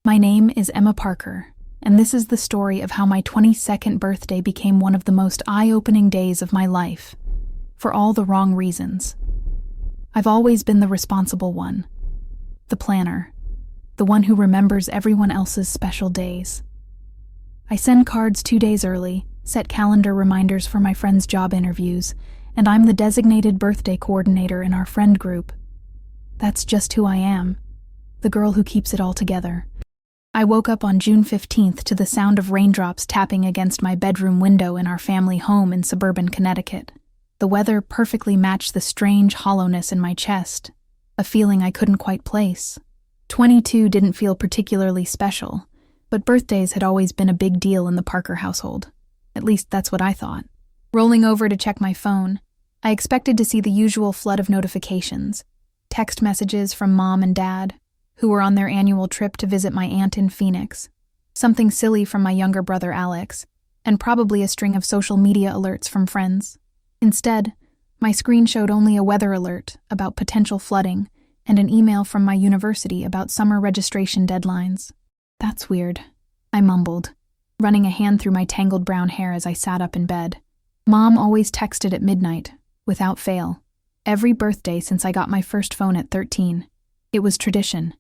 My name is Emma Parker, and this is the story of how my 22nd birthday became one of the most eye-opening days of my life, for all the wrong reasons. I've always been the responsible one, the planner, the one who remembers everyone else's special days. I send cards 2 days early, set calendar reminders for my friends' job interviews, and I'm the designated birthday coordinator in our friend group. That's just who I am, the girl who keeps it all together. I woke up on June 15th to the sound of raindrops tapping against my bedroom window in our family home in suburban Connecticut. The weather perfectly matched the strange hollowness in my chest, a feeling I couldn't quite place. 22 didn't feel particularly special, but birthdays had always been a big deal in the Parker household. At least that's what I thought. Rolling over to check my phone, I expected to see the usual flood of notifications, text messages from Mom and Dad, who were on their annual trip to visit my aunt in Phoenix, something silly from my younger brother Alex, and probably a string of social media alerts from friends. Instead, my screen showed only a weather alert about potential flooding and an email from my university about summer registration deadlines. That's weird, I mumbled, running a hand through my tangled brown hair as I sat up in bed. Mom always texted at midnight, without fail, every birthday since I got my first phone at 13. It was tradition.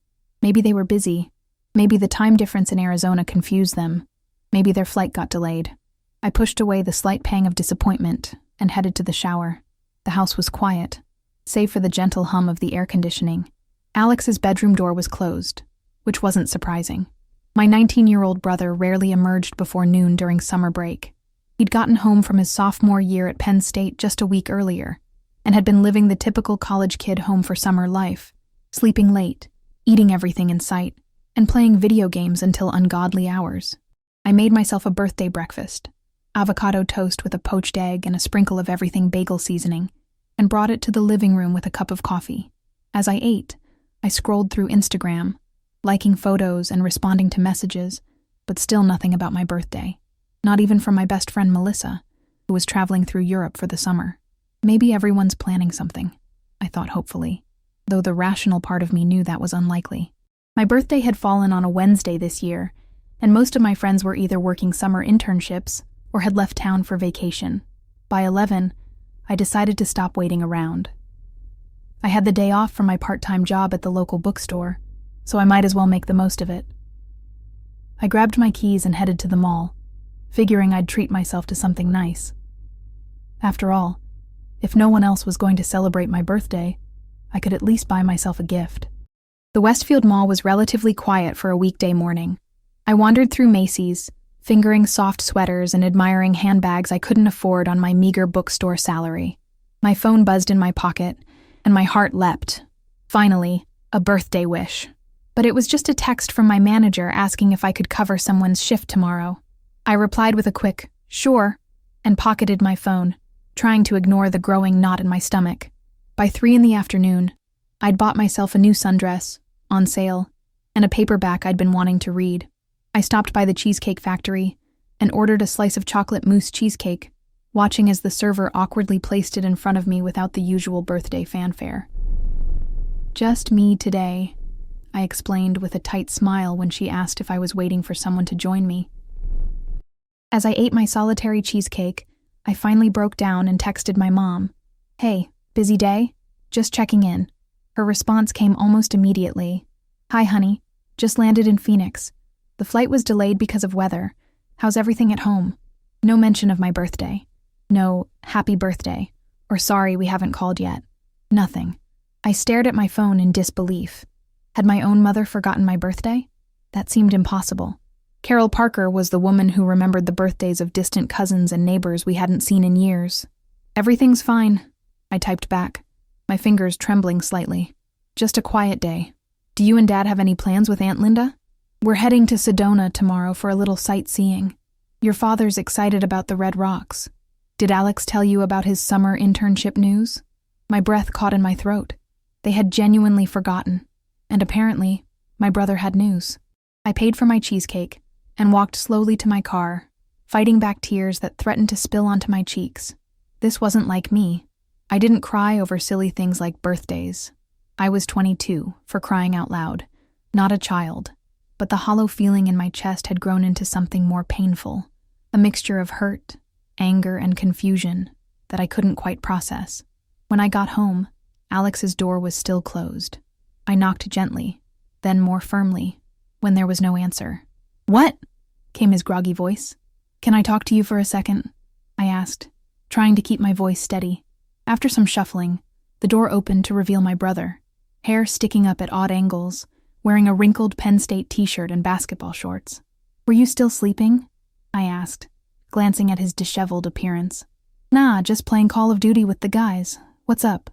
Maybe they were busy. Maybe the time difference in Arizona confused them. Maybe their flight got delayed. I pushed away the slight pang of disappointment and headed to the shower. The house was quiet, save for the gentle hum of the air conditioning. Alex's bedroom door was closed, which wasn't surprising. My 19-year-old brother rarely emerged before noon during summer break. He'd gotten home from his sophomore year at Penn State just a week earlier, and had been living the typical college kid home for summer life, sleeping late, eating everything in sight, and playing video games until ungodly hours. I made myself a birthday breakfast, avocado toast with a poached egg and a sprinkle of everything bagel seasoning, and brought it to the living room with a cup of coffee. As I ate, I scrolled through Instagram, liking photos and responding to messages, but still nothing about my birthday. Not even from my best friend Melissa, who was traveling through Europe for the summer. Maybe everyone's planning something, I thought hopefully, though the rational part of me knew that was unlikely. My birthday had fallen on a Wednesday this year, and most of my friends were either working summer internships or had left town for vacation. By 11, I decided to stop waiting around. I had the day off from my part-time job at the local bookstore, so I might as well make the most of it. I grabbed my keys and headed to the mall, figuring I'd treat myself to something nice. After all, if no one else was going to celebrate my birthday, I could at least buy myself a gift. The Westfield Mall was relatively quiet for a weekday morning. I wandered through Macy's, fingering soft sweaters and admiring handbags I couldn't afford on my meager bookstore salary. My phone buzzed in my pocket, and my heart leapt. Finally, a birthday wish. But it was just a text from my manager asking if I could cover someone's shift tomorrow. I replied with a quick, "Sure," and pocketed my phone, trying to ignore the growing knot in my stomach. By 3 in the afternoon, I'd bought myself a new sundress, on sale, and a paperback I'd been wanting to read. I stopped by the Cheesecake Factory and ordered a slice of chocolate mousse cheesecake, watching as the server awkwardly placed it in front of me without the usual birthday fanfare. "Just me today," I explained with a tight smile when she asked if I was waiting for someone to join me. As I ate my solitary cheesecake, I finally broke down and texted my mom. "Hey, busy day? Just checking in." Her response came almost immediately. "Hi, honey. Just landed in Phoenix. The flight was delayed because of weather. How's everything at home?" No mention of my birthday. No, "happy birthday," or "sorry we haven't called yet." Nothing. I stared at my phone in disbelief. Had my own mother forgotten my birthday? That seemed impossible. Carol Parker was the woman who remembered the birthdays of distant cousins and neighbors we hadn't seen in years. "Everything's fine," I typed back, my fingers trembling slightly. "Just a quiet day. Do you and Dad have any plans with Aunt Linda?" "We're heading to Sedona tomorrow for a little sightseeing. Your father's excited about the Red Rocks. Did Alex tell you about his summer internship news?" My breath caught in my throat. They had genuinely forgotten, and apparently, my brother had news. I paid for my cheesecake and walked slowly to my car, fighting back tears that threatened to spill onto my cheeks. This wasn't like me. I didn't cry over silly things like birthdays. I was 22, for crying out loud, not a child. but the hollow feeling in my chest had grown into something more painful, a mixture of hurt, anger, and confusion that I couldn't quite process. When I got home, Alex's door was still closed. I knocked gently, then more firmly, when there was no answer. "What?" came his groggy voice. "Can I talk to you for a second?" I asked, trying to keep my voice steady. After some shuffling, the door opened to reveal my brother, hair sticking up at odd angles, wearing a wrinkled Penn State t-shirt and basketball shorts. "Were you still sleeping?" I asked, glancing at his disheveled appearance. "Nah, just playing Call of Duty with the guys. What's up?"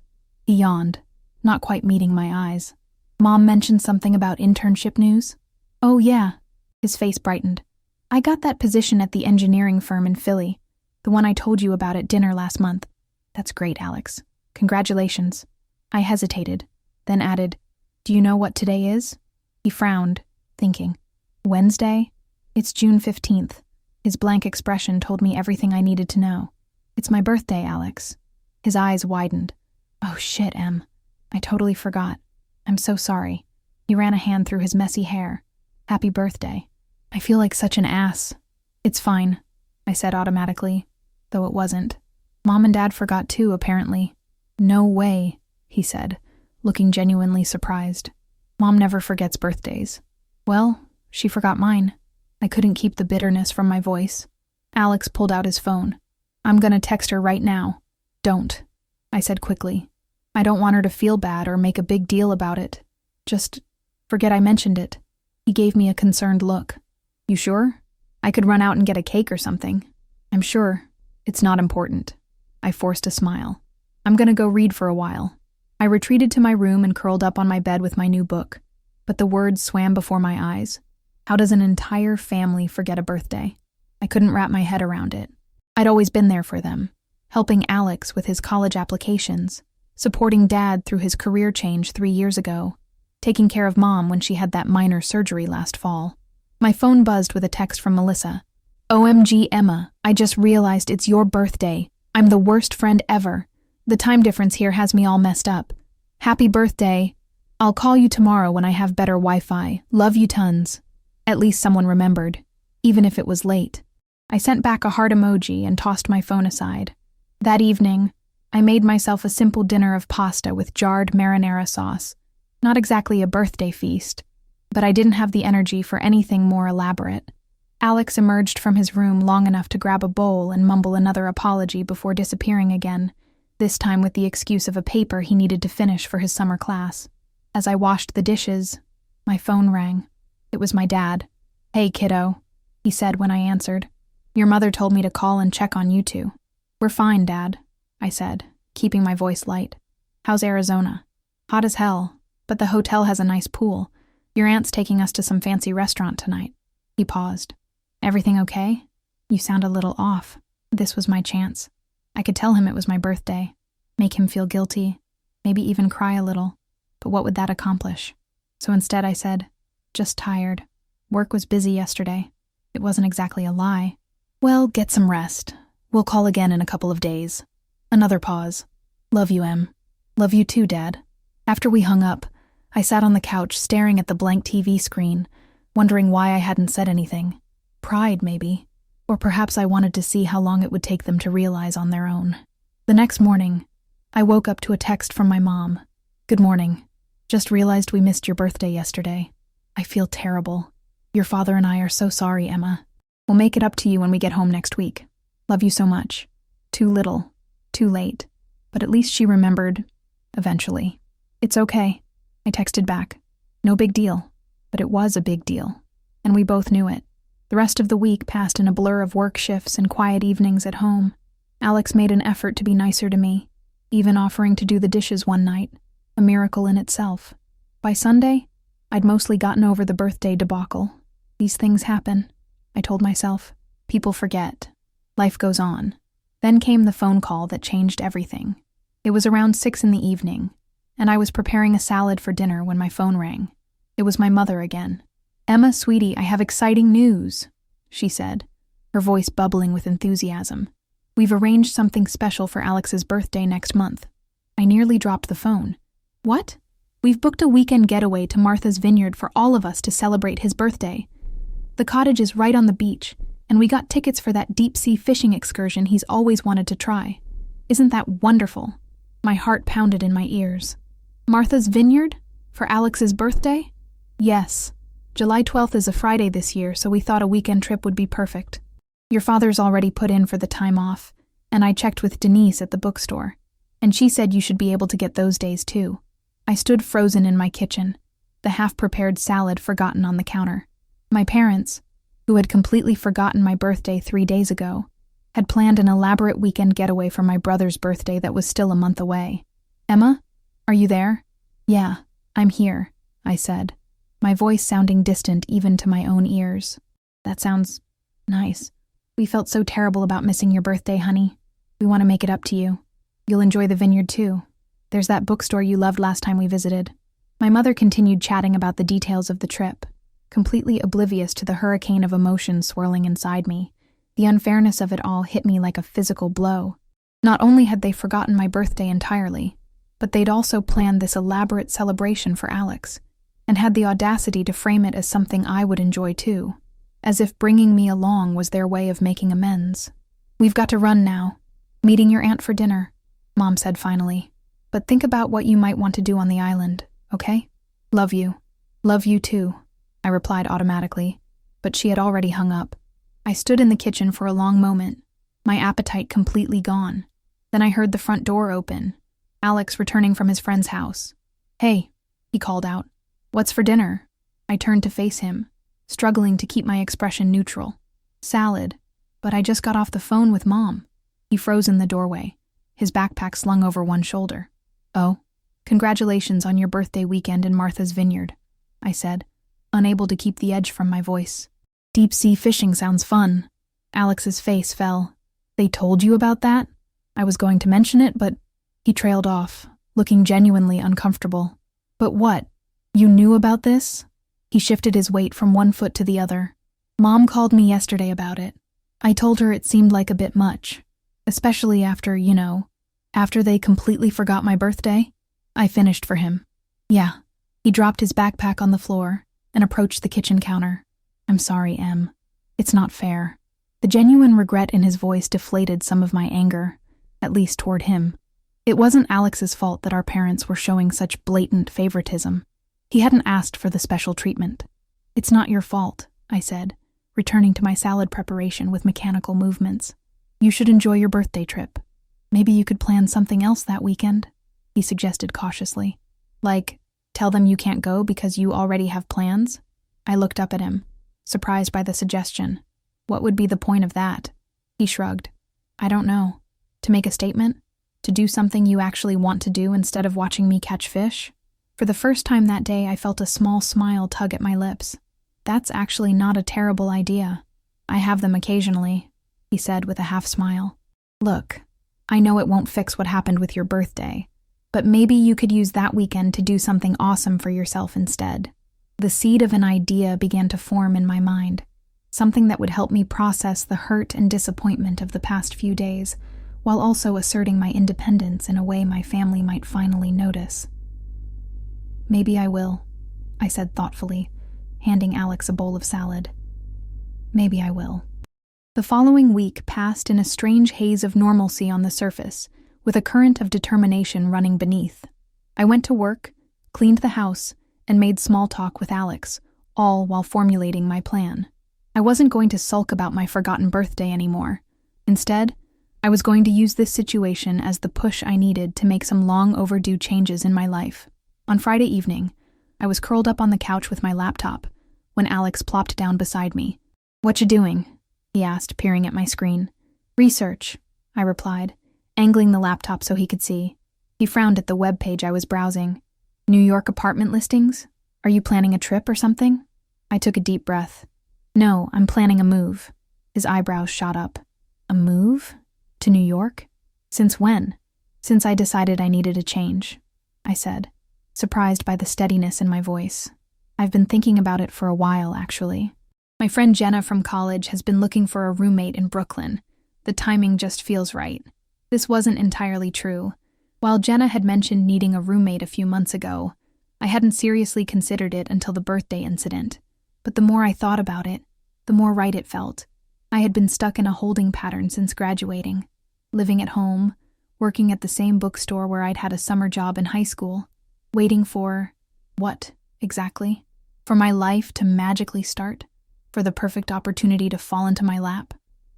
He yawned, not quite meeting my eyes. "Mom mentioned something about internship news?" "Oh yeah." His face brightened. "I got that position at the engineering firm in Philly, the one I told you about at dinner last month." "That's great, Alex. Congratulations." I hesitated, then added, "Do you know what today is?" He frowned, thinking. "Wednesday? It's June 15th. His blank expression told me everything I needed to know. "It's my birthday, Alex." His eyes widened. "Oh shit, Em. I totally forgot. I'm so sorry." He ran a hand through his messy hair. "Happy birthday." I feel like such an ass. "It's fine," I said automatically, though it wasn't. "Mom and Dad forgot too, apparently." "No way," he said, looking genuinely surprised. "Mom never forgets birthdays." "Well, she forgot mine." I couldn't keep the bitterness from my voice. Alex pulled out his phone. "I'm gonna text her right now." "Don't," I said quickly. "I don't want her to feel bad or make a big deal about it. Just forget I mentioned it." He gave me a concerned look. "You sure? I could run out and get a cake or something." "I'm sure. It's not important." I forced a smile. "I'm gonna go read for a while." I retreated to my room and curled up on my bed with my new book. But the words swam before my eyes. How does an entire family forget a birthday? I couldn't wrap my head around it. I'd always been there for them, helping Alex with his college applications, supporting Dad through his career change 3 years ago, taking care of Mom when she had that minor surgery last fall. My phone buzzed with a text from Melissa. "OMG, Emma, I just realized it's your birthday. I'm the worst friend ever. The time difference here has me all messed up. Happy birthday. I'll call you tomorrow when I have better Wi-Fi. Love you tons." At least someone remembered, even if it was late. I sent back a heart emoji and tossed my phone aside. That evening, I made myself a simple dinner of pasta with jarred marinara sauce. Not exactly a birthday feast, but I didn't have the energy for anything more elaborate. Alex emerged from his room long enough to grab a bowl and mumble another apology before disappearing again, this time with the excuse of a paper he needed to finish for his summer class. As I washed the dishes, my phone rang. It was my dad. "Hey, kiddo," he said when I answered. "Your mother told me to call and check on you two." "We're fine, Dad," I said, keeping my voice light. "How's Arizona?" "Hot as hell, but the hotel has a nice pool. Your aunt's taking us to some fancy restaurant tonight." He paused. "Everything okay? You sound a little off." This was my chance. I could tell him it was my birthday, make him feel guilty, maybe even cry a little, but what would that accomplish? So instead I said, "Just tired. Work was busy yesterday." It wasn't exactly a lie. "Well, get some rest. We'll call again in a couple of days." Another pause. "Love you, Em." "Love you too, Dad." After we hung up, I sat on the couch staring at the blank TV screen, wondering why I hadn't said anything. Pride, maybe. Or perhaps I wanted to see how long it would take them to realize on their own. The next morning, I woke up to a text from my mom. "Good morning. Just realized we missed your birthday yesterday. I feel terrible. Your father and I are so sorry, Emma. We'll make it up to you when we get home next week. Love you so much." Too little, too late. But at least she remembered, eventually. "It's okay," I texted back. No big deal. But it was a big deal. And we both knew it. The rest of the week passed in a blur of work shifts and quiet evenings at home. Alex made an effort to be nicer to me, even offering to do the dishes one night, a miracle in itself. By Sunday, I'd mostly gotten over the birthday debacle. These things happen, I told myself. People forget. Life goes on. Then came the phone call that changed everything. It was around 6 in the evening, and I was preparing a salad for dinner when my phone rang. It was my mother again. "Emma, sweetie, I have exciting news," she said, her voice bubbling with enthusiasm. "We've arranged something special for Alex's birthday next month." I nearly dropped the phone. "What?" We've booked a weekend getaway to Martha's Vineyard for all of us to celebrate his birthday. The cottage is right on the beach, and we got tickets for that deep-sea fishing excursion he's always wanted to try. Isn't that wonderful? My heart pounded in my ears. Martha's Vineyard? For Alex's birthday? Yes. July 12th is a Friday this year, so we thought a weekend trip would be perfect. Your father's already put in for the time off, and I checked with Denise at the bookstore, and she said you should be able to get those days too. I stood frozen in my kitchen, the half-prepared salad forgotten on the counter. My parents, who had completely forgotten my birthday 3 days ago, had planned an elaborate weekend getaway for my brother's birthday that was still a month away. Emma, are you there? Yeah, I'm here, I said, my voice sounding distant even to my own ears. That sounds nice. We felt so terrible about missing your birthday, honey. We want to make it up to you. You'll enjoy the vineyard too. There's that bookstore you loved last time we visited. My mother continued chatting about the details of the trip, completely oblivious to the hurricane of emotions swirling inside me. The unfairness of it all hit me like a physical blow. Not only had they forgotten my birthday entirely, but they'd also planned this elaborate celebration for Alex, and had the audacity to frame it as something I would enjoy too, as if bringing me along was their way of making amends. We've got to run now. Meeting your aunt for dinner, Mom said finally. But think about what you might want to do on the island, okay? Love you. Love you too, I replied automatically, but she had already hung up. I stood in the kitchen for a long moment, my appetite completely gone. Then I heard the front door open, Alex returning from his friend's house. Hey, he called out. What's for dinner? I turned to face him, struggling to keep my expression neutral. Salad, but I just got off the phone with Mom. He froze in the doorway, his backpack slung over one shoulder. Oh, congratulations on your birthday weekend in Martha's Vineyard, I said, unable to keep the edge from my voice. Deep-sea fishing sounds fun. Alex's face fell. They told you about that? I was going to mention it, but he trailed off, looking genuinely uncomfortable. But what? You knew about this? He shifted his weight from one foot to the other. Mom called me yesterday about it. I told her it seemed like a bit much, especially after, after they completely forgot my birthday. I finished for him. Yeah. He dropped his backpack on the floor and approached the kitchen counter. I'm sorry, Em. It's not fair. The genuine regret in his voice deflated some of my anger, at least toward him. It wasn't Alex's fault that our parents were showing such blatant favoritism. He hadn't asked for the special treatment. It's not your fault, I said, returning to my salad preparation with mechanical movements. You should enjoy your birthday trip. Maybe you could plan something else that weekend, he suggested cautiously. Like, tell them you can't go because you already have plans? I looked up at him, surprised by the suggestion. What would be the point of that? He shrugged. I don't know. To make a statement? To do something you actually want to do instead of watching me catch fish? For the first time that day, I felt a small smile tug at my lips. That's actually not a terrible idea. I have them occasionally, he said with a half smile. Look, I know it won't fix what happened with your birthday, but maybe you could use that weekend to do something awesome for yourself instead. The seed of an idea began to form in my mind, something that would help me process the hurt and disappointment of the past few days, while also asserting my independence in a way my family might finally notice. Maybe I will, I said thoughtfully, handing Alex a bowl of salad. Maybe I will. The following week passed in a strange haze of normalcy on the surface, with a current of determination running beneath. I went to work, cleaned the house, and made small talk with Alex, all while formulating my plan. I wasn't going to sulk about my forgotten birthday anymore. Instead, I was going to use this situation as the push I needed to make some long overdue changes in my life. On Friday evening, I was curled up on the couch with my laptop when Alex plopped down beside me. What you doing? He asked, peering at my screen. Research, I replied, angling the laptop so he could see. He frowned at the web page I was browsing. New York apartment listings? Are you planning a trip or something? I took a deep breath. No, I'm planning a move. His eyebrows shot up. A move? To New York? Since when? Since I decided I needed a change, I said, surprised by the steadiness in my voice. I've been thinking about it for a while, actually. My friend Jenna from college has been looking for a roommate in Brooklyn. The timing just feels right. This wasn't entirely true. While Jenna had mentioned needing a roommate a few months ago, I hadn't seriously considered it until the birthday incident, but the more I thought about it, the more right it felt. I had been stuck in a holding pattern since graduating, living at home, working at the same bookstore where I'd had a summer job in high school, waiting for, what, exactly? For my life to magically start? For the perfect opportunity to fall into my lap?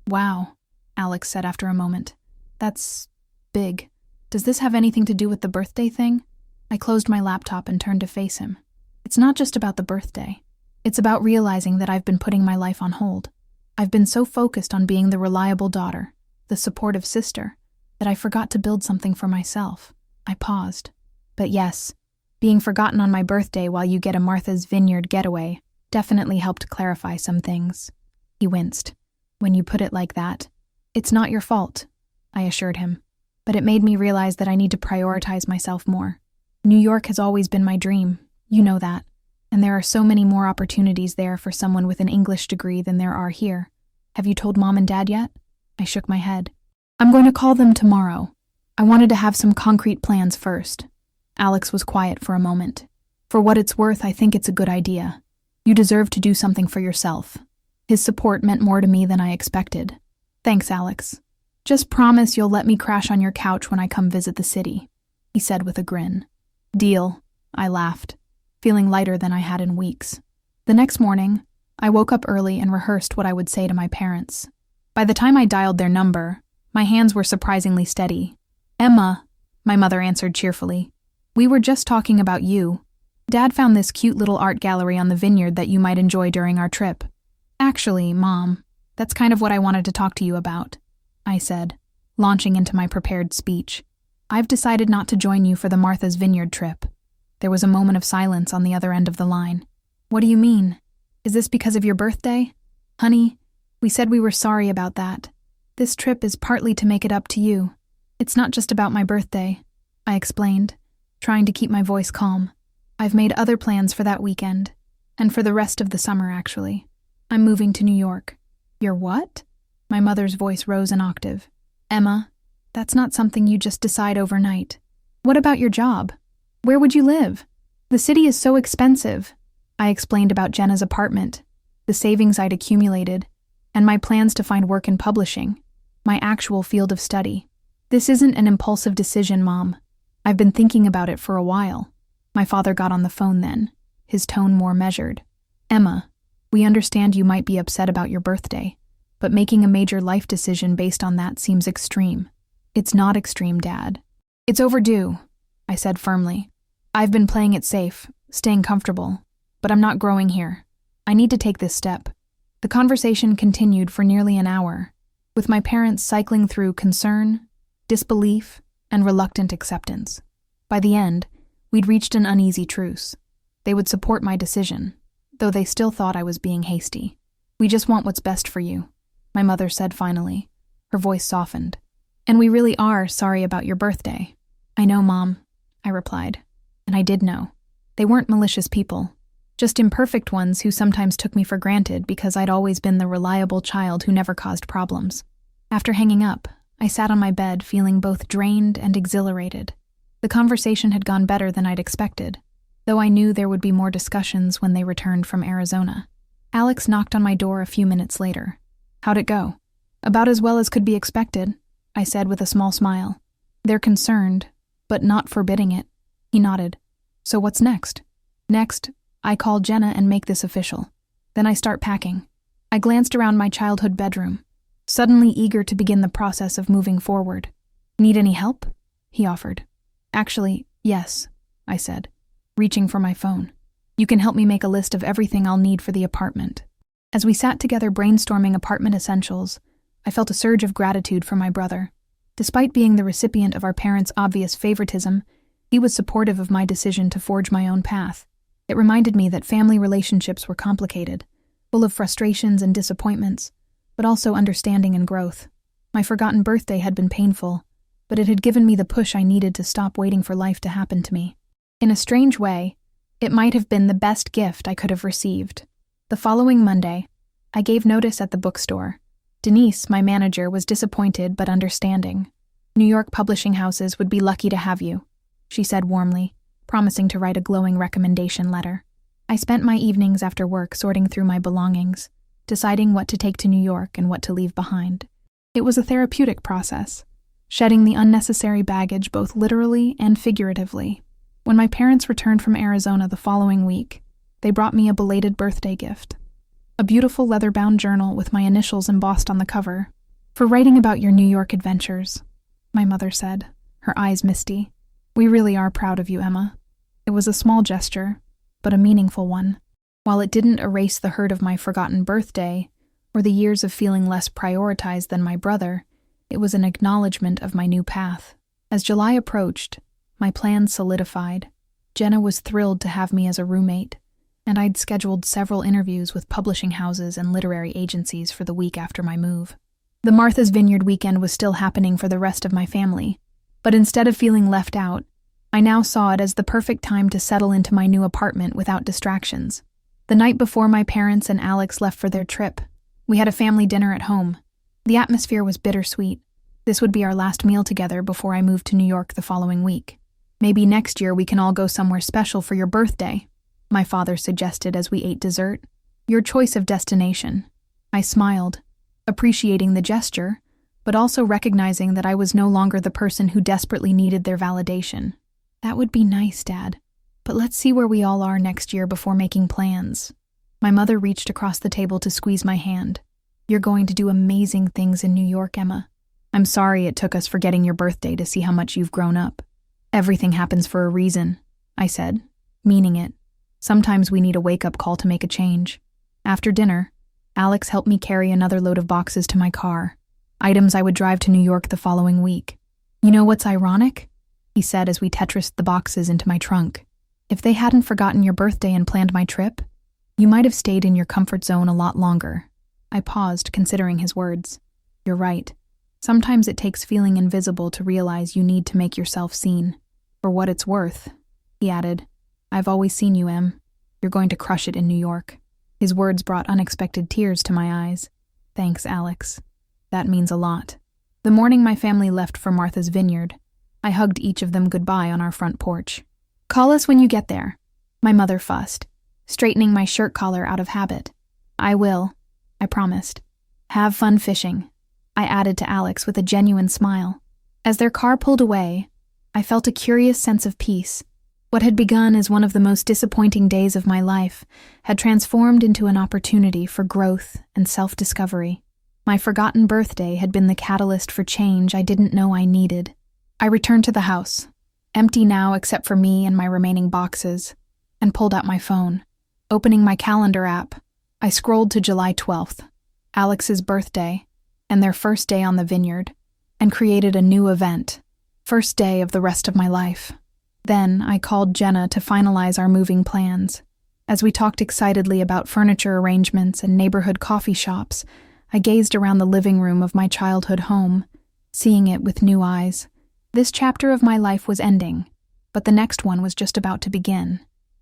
Wow, Alex said after a moment. That's big. Does this have anything to do with the birthday thing? I closed my laptop and turned to face him. It's not just about the birthday. It's about realizing that I've been putting my life on hold. I've been so focused on being the reliable daughter, the supportive sister, that I forgot to build something for myself. I paused. But yes, being forgotten on my birthday while you get a Martha's Vineyard getaway definitely helped clarify some things. He winced. When you put it like that, it's not your fault, I assured him. But it made me realize that I need to prioritize myself more. New York has always been my dream, you know that. And there are so many more opportunities there for someone with an English degree than there are here. Have you told Mom and Dad yet? I shook my head. I'm going to call them tomorrow. I wanted to have some concrete plans first. Alex was quiet for a moment. For what it's worth, I think it's a good idea. You deserve to do something for yourself. His support meant more to me than I expected. Thanks, Alex. Just promise you'll let me crash on your couch when I come visit the city, he said with a grin. Deal, I laughed, feeling lighter than I had in weeks. The next morning, I woke up early and rehearsed what I would say to my parents. By the time I dialed their number, my hands were surprisingly steady. Emma, my mother answered cheerfully. We were just talking about you. Dad found this cute little art gallery on the vineyard that you might enjoy during our trip. Actually, Mom, that's kind of what I wanted to talk to you about, I said, launching into my prepared speech. I've decided not to join you for the Martha's Vineyard trip. There was a moment of silence on the other end of the line. What do you mean? Is this because of your birthday? Honey, we said we were sorry about that. This trip is partly to make it up to you. It's not just about my birthday, I explained, trying to keep my voice calm. I've made other plans for that weekend, and for the rest of the summer, actually. I'm moving to New York. You're what? My mother's voice rose an octave. Emma, that's not something you just decide overnight. What about your job? Where would you live? The city is so expensive. I explained about Jenna's apartment, the savings I'd accumulated, and my plans to find work in publishing, my actual field of study. This isn't an impulsive decision, Mom. I've been thinking about it for a while. My father got on the phone then, his tone more measured. Emma, we understand you might be upset about your birthday, but making a major life decision based on that seems extreme. It's not extreme, Dad. It's overdue, I said firmly. I've been playing it safe, staying comfortable, but I'm not growing here. I need to take this step. The conversation continued for nearly an hour, with my parents cycling through concern, disbelief, and reluctant acceptance. By the end, we'd reached an uneasy truce. They would support my decision, though they still thought I was being hasty. We just want what's best for you, my mother said finally. Her voice softened. And we really are sorry about your birthday. I know, Mom, I replied. And I did know. They weren't malicious people, just imperfect ones who sometimes took me for granted because I'd always been the reliable child who never caused problems. After hanging up, I sat on my bed feeling both drained and exhilarated. The conversation had gone better than I'd expected, though I knew there would be more discussions when they returned from Arizona. Alex knocked on my door a few minutes later. How'd it go? About as well as could be expected, I said with a small smile. They're concerned, but not forbidding it. He nodded. So what's next? Next, I call Jenna and make this official. Then I start packing. I glanced around my childhood bedroom, suddenly eager to begin the process of moving forward. Need any help? He offered. Actually, yes, I said, reaching for my phone. You can help me make a list of everything I'll need for the apartment. As we sat together brainstorming apartment essentials, I felt a surge of gratitude for my brother. Despite being the recipient of our parents' obvious favoritism, he was supportive of my decision to forge my own path. It reminded me that family relationships were complicated, full of frustrations and disappointments, but also understanding and growth. My forgotten birthday had been painful, but it had given me the push I needed to stop waiting for life to happen to me. In a strange way, it might have been the best gift I could have received. The following Monday, I gave notice at the bookstore. Denise, my manager, was disappointed but understanding. New York publishing houses would be lucky to have you, she said warmly, promising to write a glowing recommendation letter. I spent my evenings after work sorting through my belongings, deciding what to take to New York and what to leave behind. It was a therapeutic process, shedding the unnecessary baggage both literally and figuratively. When my parents returned from Arizona the following week, they brought me a belated birthday gift. A beautiful leather-bound journal with my initials embossed on the cover. "For writing about your New York adventures," my mother said, her eyes misty. "We really are proud of you, Emma." It was a small gesture, but a meaningful one. While it didn't erase the hurt of my forgotten birthday, or the years of feeling less prioritized than my brother, it was an acknowledgement of my new path. As July approached, my plans solidified. Jenna was thrilled to have me as a roommate, and I'd scheduled several interviews with publishing houses and literary agencies for the week after my move. The Martha's Vineyard weekend was still happening for the rest of my family, but instead of feeling left out, I now saw it as the perfect time to settle into my new apartment without distractions. The night before my parents and Alex left for their trip, we had a family dinner at home. The atmosphere was bittersweet. This would be our last meal together before I moved to New York the following week. "Maybe next year we can all go somewhere special for your birthday," my father suggested as we ate dessert. "Your choice of destination." I smiled, appreciating the gesture, but also recognizing that I was no longer the person who desperately needed their validation. "That would be nice, Dad. But let's see where we all are next year before making plans." My mother reached across the table to squeeze my hand. "You're going to do amazing things in New York, Emma. I'm sorry it took us forgetting your birthday to see how much you've grown up." "Everything happens for a reason," I said, meaning it. Sometimes we need a wake-up call to make a change. After dinner, Alex helped me carry another load of boxes to my car, items I would drive to New York the following week. "You know what's ironic?" he said as we Tetrised the boxes into my trunk. "If they hadn't forgotten your birthday and planned my trip, you might have stayed in your comfort zone a lot longer." I paused, considering his words. "You're right. Sometimes it takes feeling invisible to realize you need to make yourself seen. For what it's worth," he added, "I've always seen you, Em. You're going to crush it in New York." His words brought unexpected tears to my eyes. "Thanks, Alex. That means a lot." The morning my family left for Martha's Vineyard, I hugged each of them goodbye on our front porch. "Call us when you get there," my mother fussed, straightening my shirt collar out of habit. "I will," I promised. "Have fun fishing," I added to Alex with a genuine smile. As their car pulled away, I felt a curious sense of peace. What had begun as one of the most disappointing days of my life had transformed into an opportunity for growth and self-discovery. My forgotten birthday had been the catalyst for change I didn't know I needed. I returned to the house, empty now except for me and my remaining boxes, and pulled out my phone. Opening my calendar app, I scrolled to July 12th, Alex's birthday, and their first day on the vineyard, and created a new event, first day of the rest of my life. Then I called Jenna to finalize our moving plans. As we talked excitedly about furniture arrangements and neighborhood coffee shops, I gazed around the living room of my childhood home, seeing it with new eyes. This chapter of my life was ending, but the next one was just about to begin,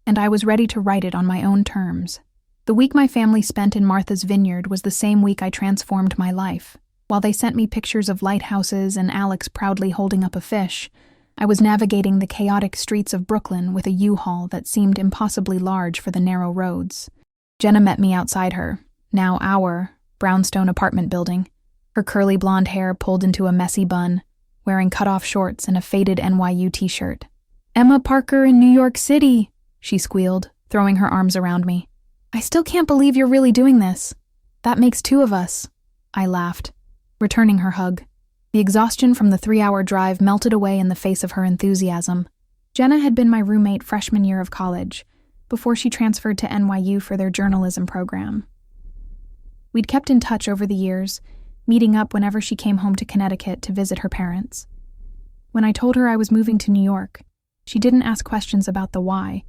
and I was ready to write it on my own terms. The week my family spent in Martha's Vineyard was the same week I transformed my life. While they sent me pictures of lighthouses and Alex proudly holding up a fish, I was navigating the chaotic streets of Brooklyn with a U-Haul that seemed impossibly large for the narrow roads. Jenna met me outside her, now our, brownstone apartment building, her curly blonde hair pulled into a messy bun, wearing cut-off shorts and a faded NYU t-shirt. "Emma Parker in New York City," she squealed, throwing her arms around me. "I still can't believe you're really doing this. That makes two of us," I laughed, returning her hug. The exhaustion from the 3-hour drive melted away in the face of her enthusiasm. Jenna had been my roommate freshman year of college, before she transferred to NYU for their journalism program. We'd kept in touch over the years, meeting up whenever she came home to Connecticut to visit her parents. When I told her I was moving to New York, she didn't ask questions about the why.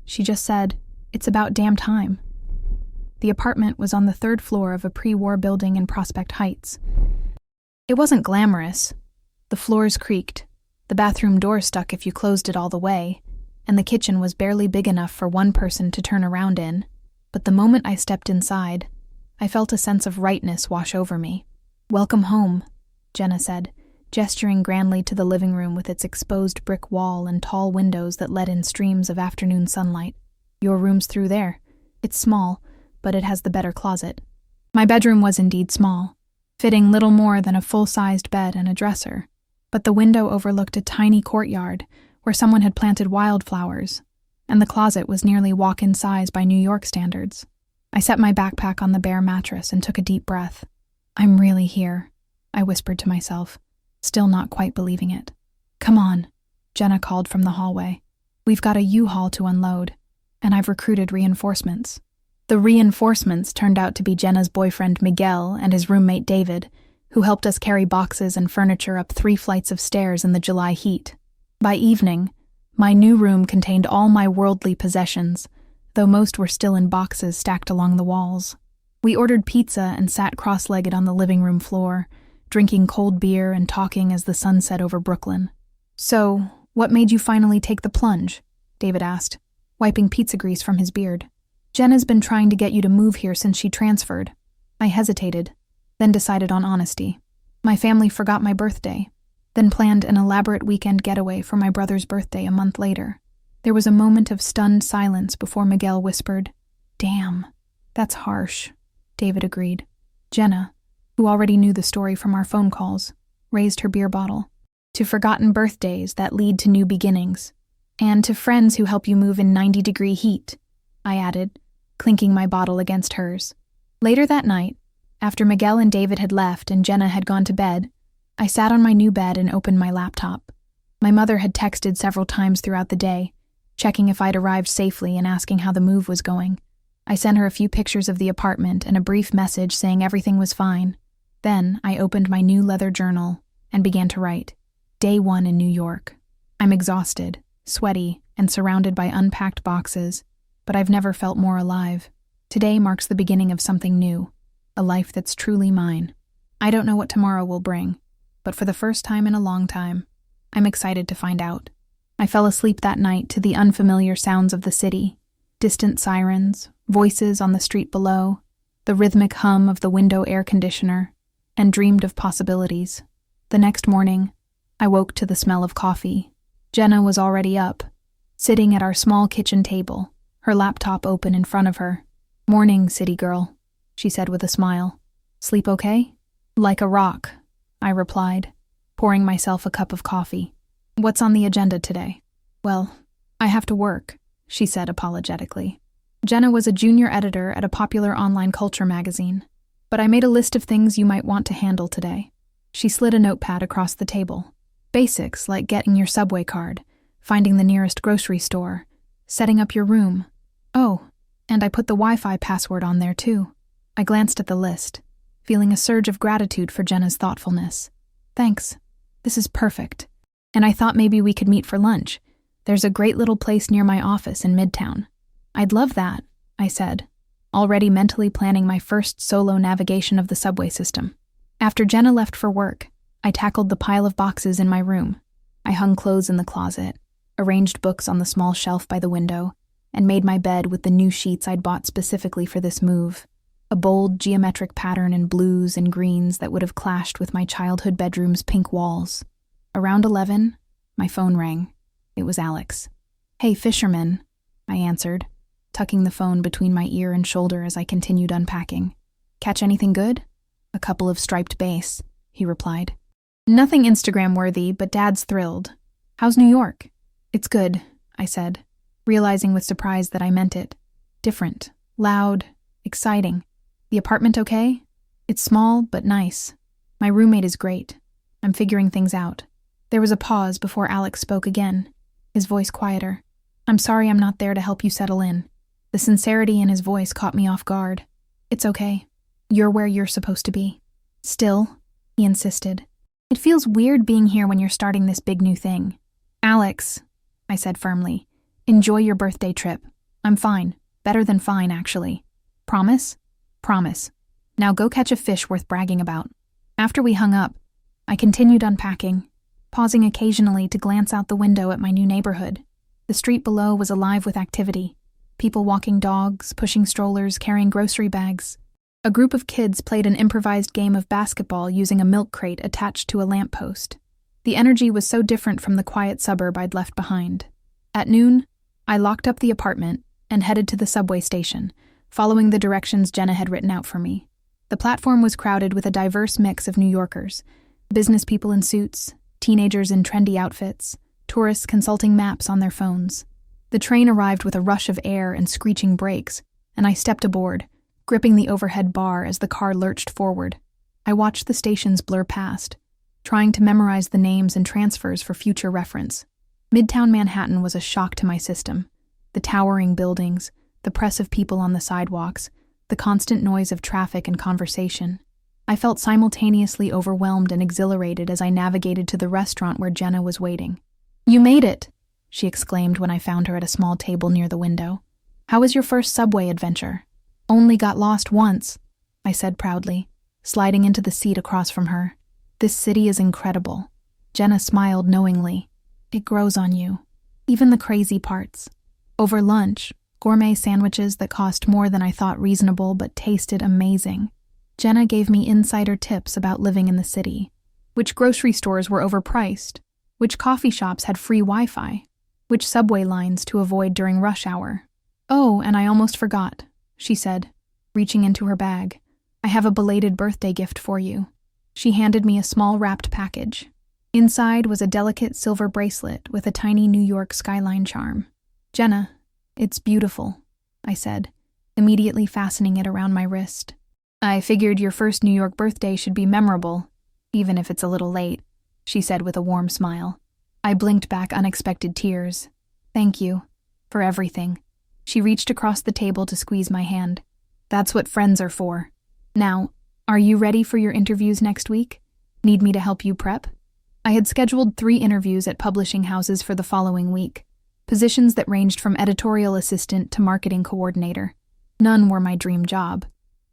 She just said, "It's about damn time." The apartment was on the 3rd floor of a pre-war building in Prospect Heights. It wasn't glamorous. The floors creaked, the bathroom door stuck if you closed it all the way, and the kitchen was barely big enough for one person to turn around in. But the moment I stepped inside, I felt a sense of rightness wash over me. "Welcome home," Jenna said, gesturing grandly to the living room with its exposed brick wall and tall windows that let in streams of afternoon sunlight. "Your room's through there. It's small, but it has the better closet." My bedroom was indeed small, fitting little more than a full-sized bed and a dresser, but the window overlooked a tiny courtyard where someone had planted wildflowers, and the closet was nearly walk-in size by New York standards. I set my backpack on the bare mattress and took a deep breath. "I'm really here," I whispered to myself, still not quite believing it. "Come on," Jenna called from the hallway. "We've got a U-Haul to unload, and I've recruited reinforcements." The reinforcements turned out to be Jenna's boyfriend Miguel and his roommate David, who helped us carry boxes and furniture up 3 flights of stairs in the July heat. By evening, my new room contained all my worldly possessions, though most were still in boxes stacked along the walls. We ordered pizza and sat cross-legged on the living room floor, drinking cold beer and talking as the sun set over Brooklyn. "So, what made you finally take the plunge?" David asked, wiping pizza grease from his beard. "Jenna's been trying to get you to move here since she transferred." I hesitated, then decided on honesty. My family forgot my birthday, then planned an elaborate weekend getaway for my brother's birthday a month later. There was a moment of stunned silence before Miguel whispered, "Damn, that's harsh." David agreed. Jenna, who already knew the story from our phone calls, raised her beer bottle. "To forgotten birthdays that lead to new beginnings, and to friends who help you move in 90-degree heat," I added, clinking my bottle against hers. Later that night, after Miguel and David had left and Jenna had gone to bed, I sat on my new bed and opened my laptop. My mother had texted several times throughout the day, checking if I'd arrived safely and asking how the move was going. I sent her a few pictures of the apartment and a brief message saying everything was fine. Then I opened my new leather journal and began to write. Day 1 in New York. I'm exhausted, sweaty, and surrounded by unpacked boxes, but I've never felt more alive. Today marks the beginning of something new, a life that's truly mine. I don't know what tomorrow will bring, but for the first time in a long time, I'm excited to find out. I fell asleep that night to the unfamiliar sounds of the city, distant sirens, voices on the street below, the rhythmic hum of the window air conditioner, and dreamed of possibilities. The next morning, I woke to the smell of coffee. Jenna was already up, sitting at our small kitchen table, her laptop open in front of her. "Morning, city girl," she said with a smile. "Sleep okay?" "Like a rock," I replied, pouring myself a cup of coffee. "What's on the agenda today?" "Well, I have to work," she said apologetically. Jenna was a junior editor at a popular online culture magazine, but I made a list of things you might want to handle today. She slid a notepad across the table. Basics like getting your subway card, finding the nearest grocery store, setting up your room. Oh, and I put the Wi-Fi password on there too. I glanced at the list, feeling a surge of gratitude for Jenna's thoughtfulness. "Thanks. This is perfect. And I thought maybe we could meet for lunch. There's a great little place near my office in Midtown." "I'd love that," I said, already mentally planning my first solo navigation of the subway system. After Jenna left for work, I tackled the pile of boxes in my room. I hung clothes in the closet, arranged books on the small shelf by the window, and made my bed with the new sheets I'd bought specifically for this move. A bold, geometric pattern in blues and greens that would have clashed with my childhood bedroom's pink walls. Around 11, my phone rang. It was Alex. "Hey, fisherman," I answered, tucking the phone between my ear and shoulder as I continued unpacking. "Catch anything good?" "A couple of striped bass," he replied. "Nothing Instagram-worthy, but Dad's thrilled. How's New York?" "It's good," I said, realizing with surprise that I meant it. "Different, loud, exciting. The apartment okay?" "It's small, but nice. My roommate is great. I'm figuring things out." There was a pause before Alex spoke again, his voice quieter. "I'm sorry I'm not there to help you settle in." The sincerity in his voice caught me off guard. "It's okay. You're where you're supposed to be." "Still," he insisted, "it feels weird being here when you're starting this big new thing." "Alex," I said firmly, "enjoy your birthday trip. I'm fine. Better than fine, actually. Promise?" "Promise. Now go catch a fish worth bragging about." After we hung up, I continued unpacking, pausing occasionally to glance out the window at my new neighborhood. The street below was alive with activity. People walking dogs, pushing strollers, carrying grocery bags. A group of kids played an improvised game of basketball using a milk crate attached to a lamppost. The energy was so different from the quiet suburb I'd left behind. At noon, I locked up the apartment and headed to the subway station, following the directions Jenna had written out for me. The platform was crowded with a diverse mix of New Yorkers, business people in suits, teenagers in trendy outfits, tourists consulting maps on their phones. The train arrived with a rush of air and screeching brakes, and I stepped aboard, gripping the overhead bar as the car lurched forward. I watched the stations blur past, trying to memorize the names and transfers for future reference. Midtown Manhattan was a shock to my system. The towering buildings, the press of people on the sidewalks, the constant noise of traffic and conversation. I felt simultaneously overwhelmed and exhilarated as I navigated to the restaurant where Jenna was waiting. "You made it!" she exclaimed when I found her at a small table near the window. "How was your first subway adventure?" "Only got lost once," I said proudly, sliding into the seat across from her. "This city is incredible." Jenna smiled knowingly. "It grows on you. Even the crazy parts." Over lunch, gourmet sandwiches that cost more than I thought reasonable but tasted amazing, Jenna gave me insider tips about living in the city. Which grocery stores were overpriced, which coffee shops had free Wi-Fi, which subway lines to avoid during rush hour. "Oh, and I almost forgot," she said, reaching into her bag. "I have a belated birthday gift for you." She handed me a small wrapped package. Inside was a delicate silver bracelet with a tiny New York skyline charm. "Jenna, it's beautiful," I said, immediately fastening it around my wrist. "I figured your first New York birthday should be memorable, even if it's a little late," she said with a warm smile. I blinked back unexpected tears. "Thank you for everything." She reached across the table to squeeze my hand. "That's what friends are for. Now, are you ready for your interviews next week? Need me to help you prep?" I had scheduled 3 interviews at publishing houses for the following week, positions that ranged from editorial assistant to marketing coordinator. None were my dream job,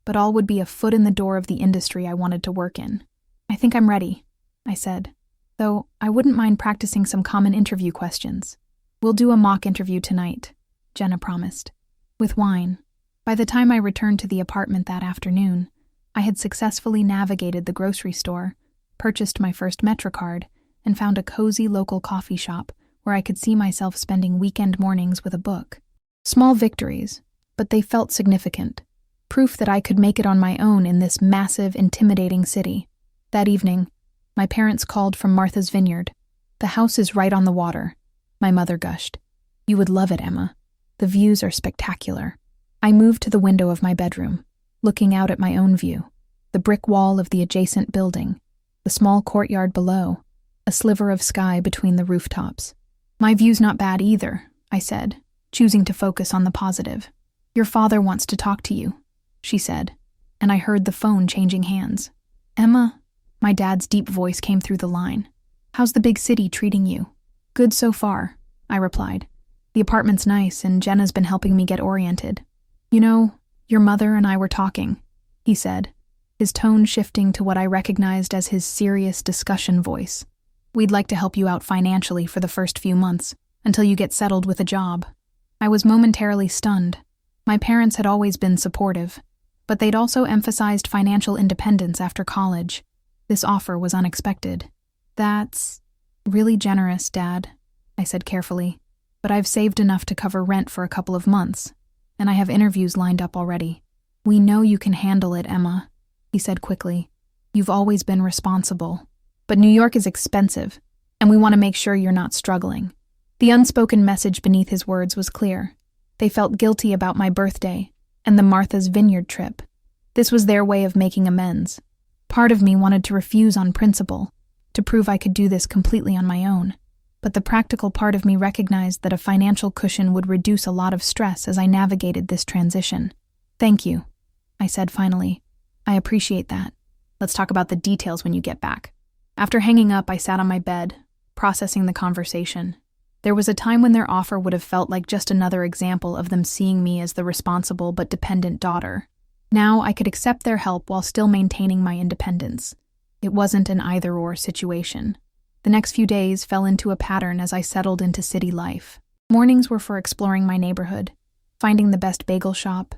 but all would be a foot in the door of the industry I wanted to work in. "I think I'm ready," I said, "though I wouldn't mind practicing some common interview questions." "We'll do a mock interview tonight," Jenna promised. With wine. By the time I returned to the apartment that afternoon, I had successfully navigated the grocery store, purchased my first MetroCard, and found a cozy local coffee shop where I could see myself spending weekend mornings with a book. Small victories, but they felt significant. Proof that I could make it on my own in this massive, intimidating city. That evening, my parents called from Martha's Vineyard. "The house is right on the water," my mother gushed. "You would love it, Emma. The views are spectacular." I moved to the window of my bedroom, looking out at my own view, the brick wall of the adjacent building, the small courtyard below, a sliver of sky between the rooftops. "My view's not bad either," I said, choosing to focus on the positive. "Your father wants to talk to you," she said, and I heard the phone changing hands. "Emma," my dad's deep voice came through the line. "How's the big city treating you?" "Good so far," I replied. "The apartment's nice, and Jenna's been helping me get oriented." "You know, your mother and I were talking," he said, his tone shifting to what I recognized as his serious discussion voice. "We'd like to help you out financially for the first few months, until you get settled with a job." I was momentarily stunned. My parents had always been supportive, but they'd also emphasized financial independence after college. This offer was unexpected. "That's really generous, Dad," I said carefully, "but I've saved enough to cover rent for a couple of months, and I have interviews lined up already." "We know you can handle it, Emma," he said quickly. "You've always been responsible. But New York is expensive, and we want to make sure you're not struggling." The unspoken message beneath his words was clear. They felt guilty about my birthday and the Martha's Vineyard trip. This was their way of making amends. Part of me wanted to refuse on principle, to prove I could do this completely on my own. But the practical part of me recognized that a financial cushion would reduce a lot of stress as I navigated this transition. "Thank you," I said finally. "I appreciate that. Let's talk about the details when you get back." After hanging up, I sat on my bed, processing the conversation. There was a time when their offer would have felt like just another example of them seeing me as the responsible but dependent daughter. Now I could accept their help while still maintaining my independence. It wasn't an either-or situation. The next few days fell into a pattern as I settled into city life. Mornings were for exploring my neighborhood, finding the best bagel shop,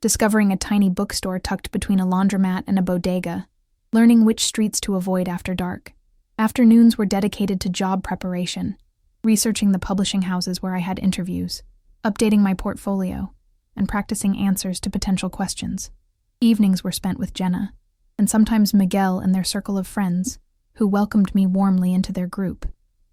discovering a tiny bookstore tucked between a laundromat and a bodega, learning which streets to avoid after dark. Afternoons were dedicated to job preparation, researching the publishing houses where I had interviews, updating my portfolio, and practicing answers to potential questions. Evenings were spent with Jenna, and sometimes Miguel and their circle of friends, who welcomed me warmly into their group.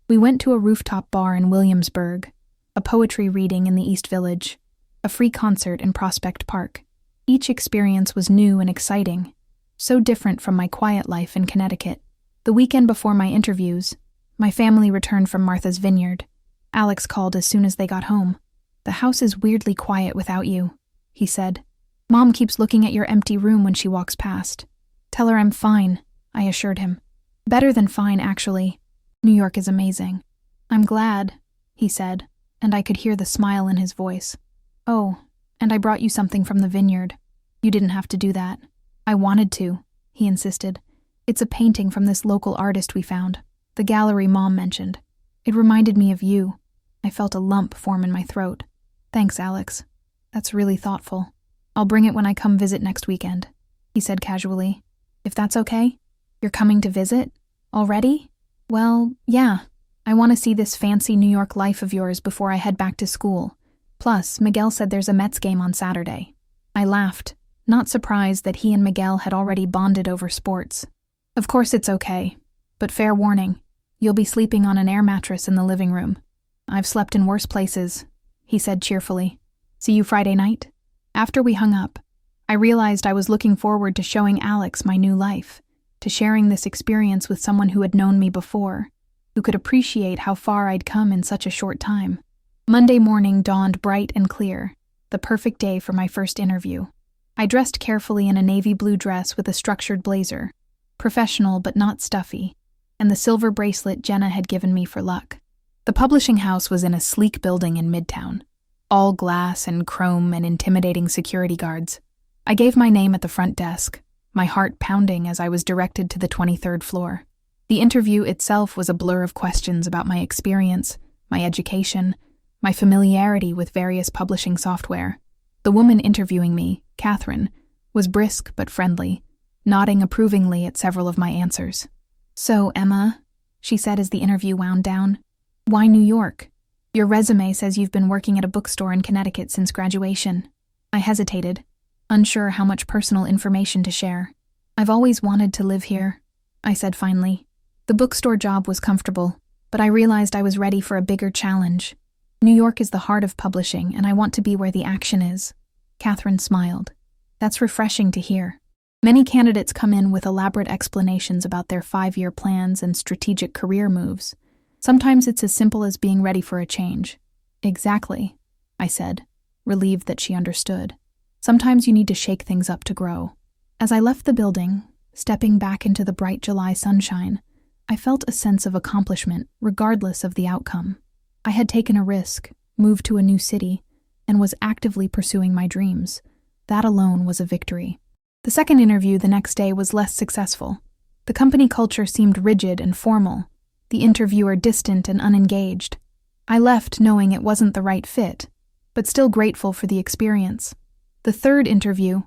We went to a rooftop bar in Williamsburg, a poetry reading in the East Village, a free concert in Prospect Park. Each experience was new and exciting, so different from my quiet life in Connecticut. The weekend before my interviews, my family returned from Martha's Vineyard. Alex called as soon as they got home. "The house is weirdly quiet without you," he said. "Mom keeps looking at your empty room when she walks past." "Tell her I'm fine," I assured him. "Better than fine, actually. New York is amazing." "I'm glad," he said, and I could hear the smile in his voice. "Oh, and I brought you something from the vineyard. You didn't have to do that." "I wanted to," he insisted. "It's a painting from this local artist we found, the gallery Mom mentioned. It reminded me of you." I felt a lump form in my throat. "Thanks, Alex. That's really thoughtful. I'll bring it when I come visit next weekend," he said casually. "If that's okay? You're coming to visit? Already?" "Well, yeah. I want to see this fancy New York life of yours before I head back to school. Plus, Miguel said there's a Mets game on Saturday." I laughed, not surprised that he and Miguel had already bonded over sports. "Of course it's okay, but fair warning, you'll be sleeping on an air mattress in the living room. I've slept in worse places," he said cheerfully. "See you Friday night?" After we hung up, I realized I was looking forward to showing Alex my new life, to sharing this experience with someone who had known me before, who could appreciate how far I'd come in such a short time. Monday morning dawned bright and clear, the perfect day for my first interview. I dressed carefully in a navy blue dress with a structured blazer, professional but not stuffy, and the silver bracelet Jenna had given me for luck. The publishing house was in a sleek building in Midtown, all glass and chrome and intimidating security guards. I gave my name at the front desk, my heart pounding as I was directed to the 23rd floor. The interview itself was a blur of questions about my experience, my education, my familiarity with various publishing software. The woman interviewing me, Catherine, was brisk but friendly, nodding approvingly at several of my answers. "So, Emma," she said as the interview wound down, "why New York? Your resume says you've been working at a bookstore in Connecticut since graduation." I hesitated, unsure how much personal information to share. "I've always wanted to live here," I said finally. The bookstore job was comfortable, but I realized I was ready for a bigger challenge. New York is the heart of publishing, and I want to be where the action is. Catherine smiled. "That's refreshing to hear. Many candidates come in with elaborate explanations about their 5-year plans and strategic career moves. Sometimes it's as simple as being ready for a change." "Exactly," I said, relieved that she understood. "Sometimes you need to shake things up to grow." As I left the building, stepping back into the bright July sunshine, I felt a sense of accomplishment, regardless of the outcome. I had taken a risk, moved to a new city, and was actively pursuing my dreams. That alone was a victory. The second interview the next day was less successful. The company culture seemed rigid and formal, the interviewer distant and unengaged. I left knowing it wasn't the right fit, but still grateful for the experience. The third interview,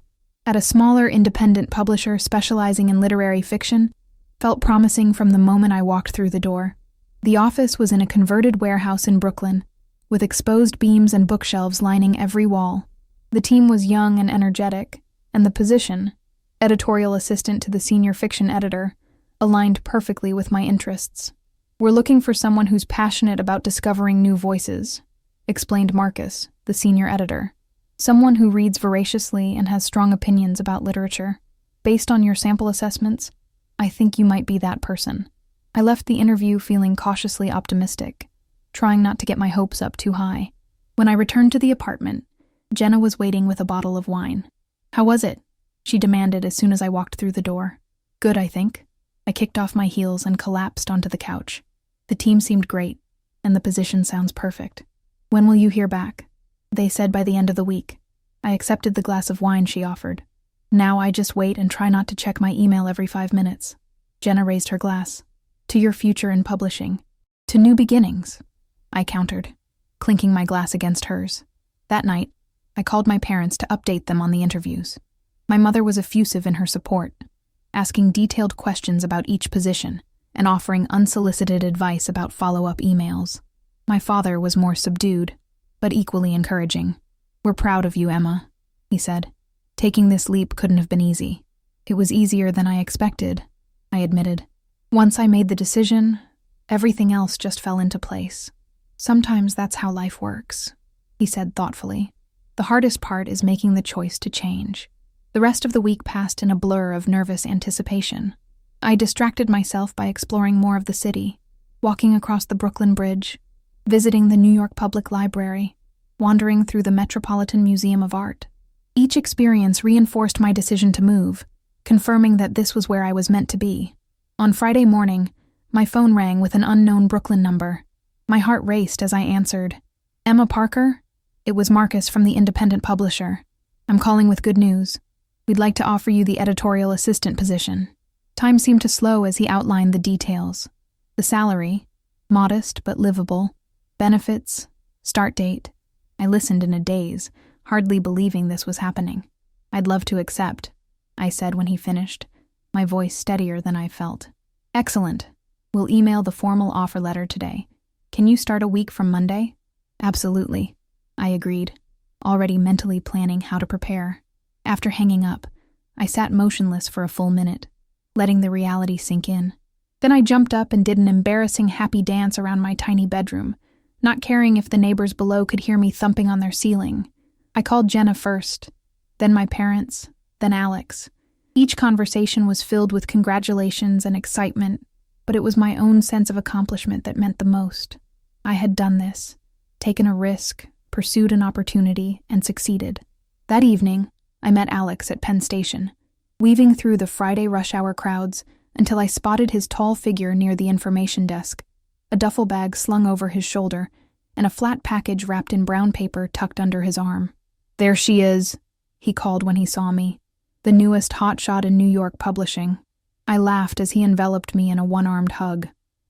at a smaller independent publisher specializing in literary fiction, felt promising from the moment I walked through the door. The office was in a converted warehouse in Brooklyn, with exposed beams and bookshelves lining every wall. The team was young and energetic, and the position, editorial assistant to the senior fiction editor, aligned perfectly with my interests. "We're looking for someone who's passionate about discovering new voices," explained Marcus, the senior editor. "Someone who reads voraciously and has strong opinions about literature. Based on your sample assessments, I think you might be that person." I left the interview feeling cautiously optimistic, trying not to get my hopes up too high. When I returned to the apartment, Jenna was waiting with a bottle of wine. "How was it?" she demanded as soon as I walked through the door. "Good, I think." I kicked off my heels and collapsed onto the couch. "The team seemed great, and the position sounds perfect. When will you hear back?" "They said by the end of the week." I accepted the glass of wine she offered. "Now I just wait and try not to check my email every 5 minutes. Jenna raised her glass. "To your future in publishing." "To new beginnings," I countered, clinking my glass against hers. That night, I called my parents to update them on the interviews. My mother was effusive in her support, asking detailed questions about each position and offering unsolicited advice about follow-up emails. My father was more subdued, but equally encouraging. "We're proud of you, Emma," he said. "Taking this leap couldn't have been easy." "It was easier than I expected," I admitted. "Once I made the decision, everything else just fell into place. Sometimes that's how life works," he said thoughtfully. "The hardest part is making the choice to change." The rest of the week passed in a blur of nervous anticipation. I distracted myself by exploring more of the city, walking across the Brooklyn Bridge, visiting the New York Public Library, wandering through the Metropolitan Museum of Art. Each experience reinforced my decision to move, confirming that this was where I was meant to be. On Friday morning, my phone rang with an unknown Brooklyn number. My heart raced as I answered. "Emma Parker?" It was Marcus from the independent publisher. "I'm calling with good news. We'd like to offer you the editorial assistant position." Time seemed to slow as he outlined the details. The salary, modest but livable, benefits, start date. I listened in a daze, hardly believing this was happening. "I'd love to accept," I said when he finished, my voice steadier than I felt. "Excellent. We'll email the formal offer letter today. Can you start a week from Monday?" "Absolutely," I agreed, already mentally planning how to prepare. After hanging up, I sat motionless for a full minute, letting the reality sink in. Then I jumped up and did an embarrassing happy dance around my tiny bedroom, not caring if the neighbors below could hear me thumping on their ceiling. I called Jenna first, then my parents, then Alex. Each conversation was filled with congratulations and excitement, but it was my own sense of accomplishment that meant the most. I had done this, taken a risk, pursued an opportunity, and succeeded. That evening, I met Alex at Penn Station, weaving through the Friday rush hour crowds until I spotted his tall figure near the information desk, a duffel bag slung over his shoulder, and a flat package wrapped in brown paper tucked under his arm. "There she is," he called when he saw me, "the newest hotshot in New York publishing." I laughed as he enveloped me in a one-armed hug.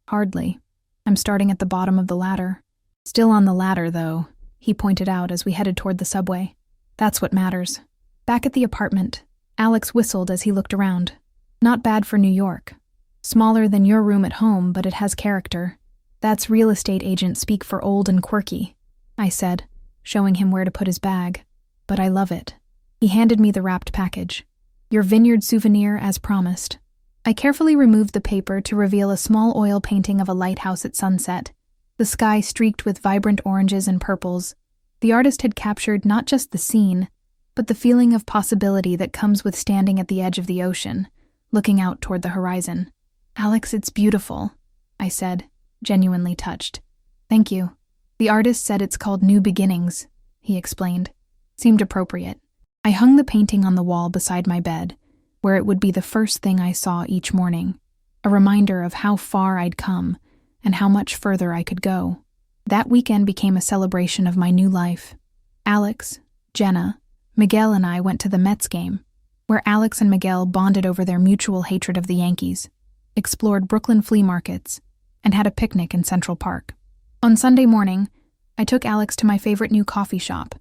"Hardly. I'm starting at the bottom of the ladder." "Still on the ladder, though," he pointed out as we headed toward the subway. "That's what matters." Back at the apartment, Alex whistled as he looked around. "Not bad for New York. Smaller than your room at home, but it has character." "That's real estate agent speak for old and quirky," I said, showing him where to put his bag. "But I love it." He handed me the wrapped package. "Your vineyard souvenir, as promised." I carefully removed the paper to reveal a small oil painting of a lighthouse at sunset, the sky streaked with vibrant oranges and purples. The artist had captured not just the scene, but the feeling of possibility that comes with standing at the edge of the ocean, looking out toward the horizon. "Alex, it's beautiful," I said, genuinely touched. "Thank you." "The artist said it's called New Beginnings," he explained. Seemed appropriate. I hung the painting on the wall beside my bed, where it would be the first thing I saw each morning, a reminder of how far I'd come and how much further I could go. That weekend became a celebration of my new life. Alex, Jenna, Miguel and I went to the Mets game, where Alex and Miguel bonded over their mutual hatred of the Yankees, explored Brooklyn flea markets, and had a picnic in Central Park. On Sunday morning, I took Alex to my favorite new coffee shop,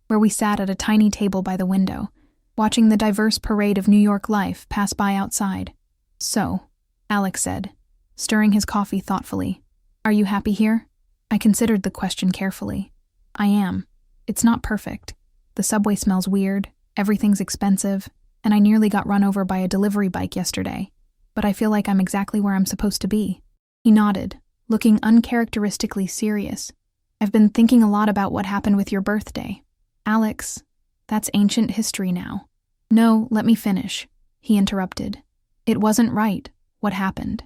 where we sat at a tiny table by the window, watching the diverse parade of New York life pass by outside. "So," Alex said, stirring his coffee thoughtfully, "are you happy here?" I considered the question carefully. "I am. It's not perfect. The subway smells weird, everything's expensive, and I nearly got run over by a delivery bike yesterday. But I feel like I'm exactly where I'm supposed to be." He nodded, looking uncharacteristically serious. "I've been thinking a lot about what happened with your birthday." "Alex, that's ancient history now." "No, let me finish," he interrupted. "It wasn't right, what happened.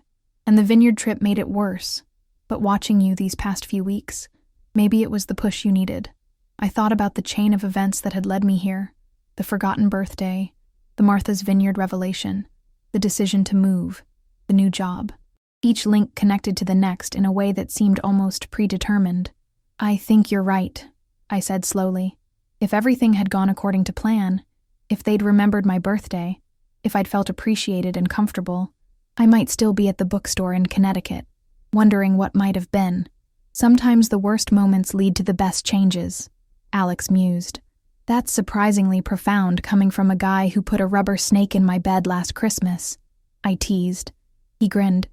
And the vineyard trip made it worse. But watching you these past few weeks, maybe it was the push you needed. I thought about the chain of events that had led me here, the forgotten birthday, the Martha's Vineyard revelation, the decision to move, the new job. Each link connected to the next in a way that seemed almost predetermined. "I think you're right," I said slowly. "If everything had gone according to plan, if they'd remembered my birthday, if I'd felt appreciated and comfortable, I might still be at the bookstore in Connecticut, wondering what might have been. Sometimes the worst moments lead to the best changes," Alex mused. That's surprisingly profound coming from a guy who put a rubber snake in my bed last Christmas, I teased. He grinned.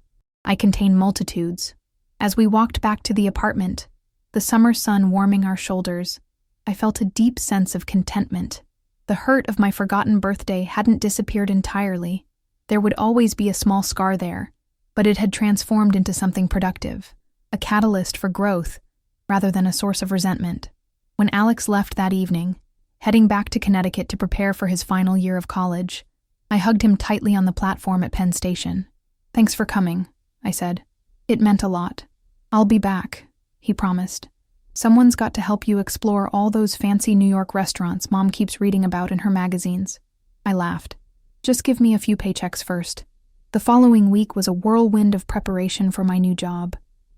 I contain multitudes. As we walked back to the apartment, the summer sun warming our shoulders, I felt a deep sense of contentment. The hurt of my forgotten birthday hadn't disappeared entirely. There would always be a small scar there, but it had transformed into something productive, a catalyst for growth, rather than a source of resentment. When Alex left that evening, heading back to Connecticut to prepare for his final year of college, I hugged him tightly on the platform at Penn Station. "Thanks for coming," I said. "It meant a lot." "I'll be back," he promised. "Someone's got to help you explore all those fancy New York restaurants Mom keeps reading about in her magazines." I laughed. "Just give me a few paychecks first." The following week was a whirlwind of preparation for my new job.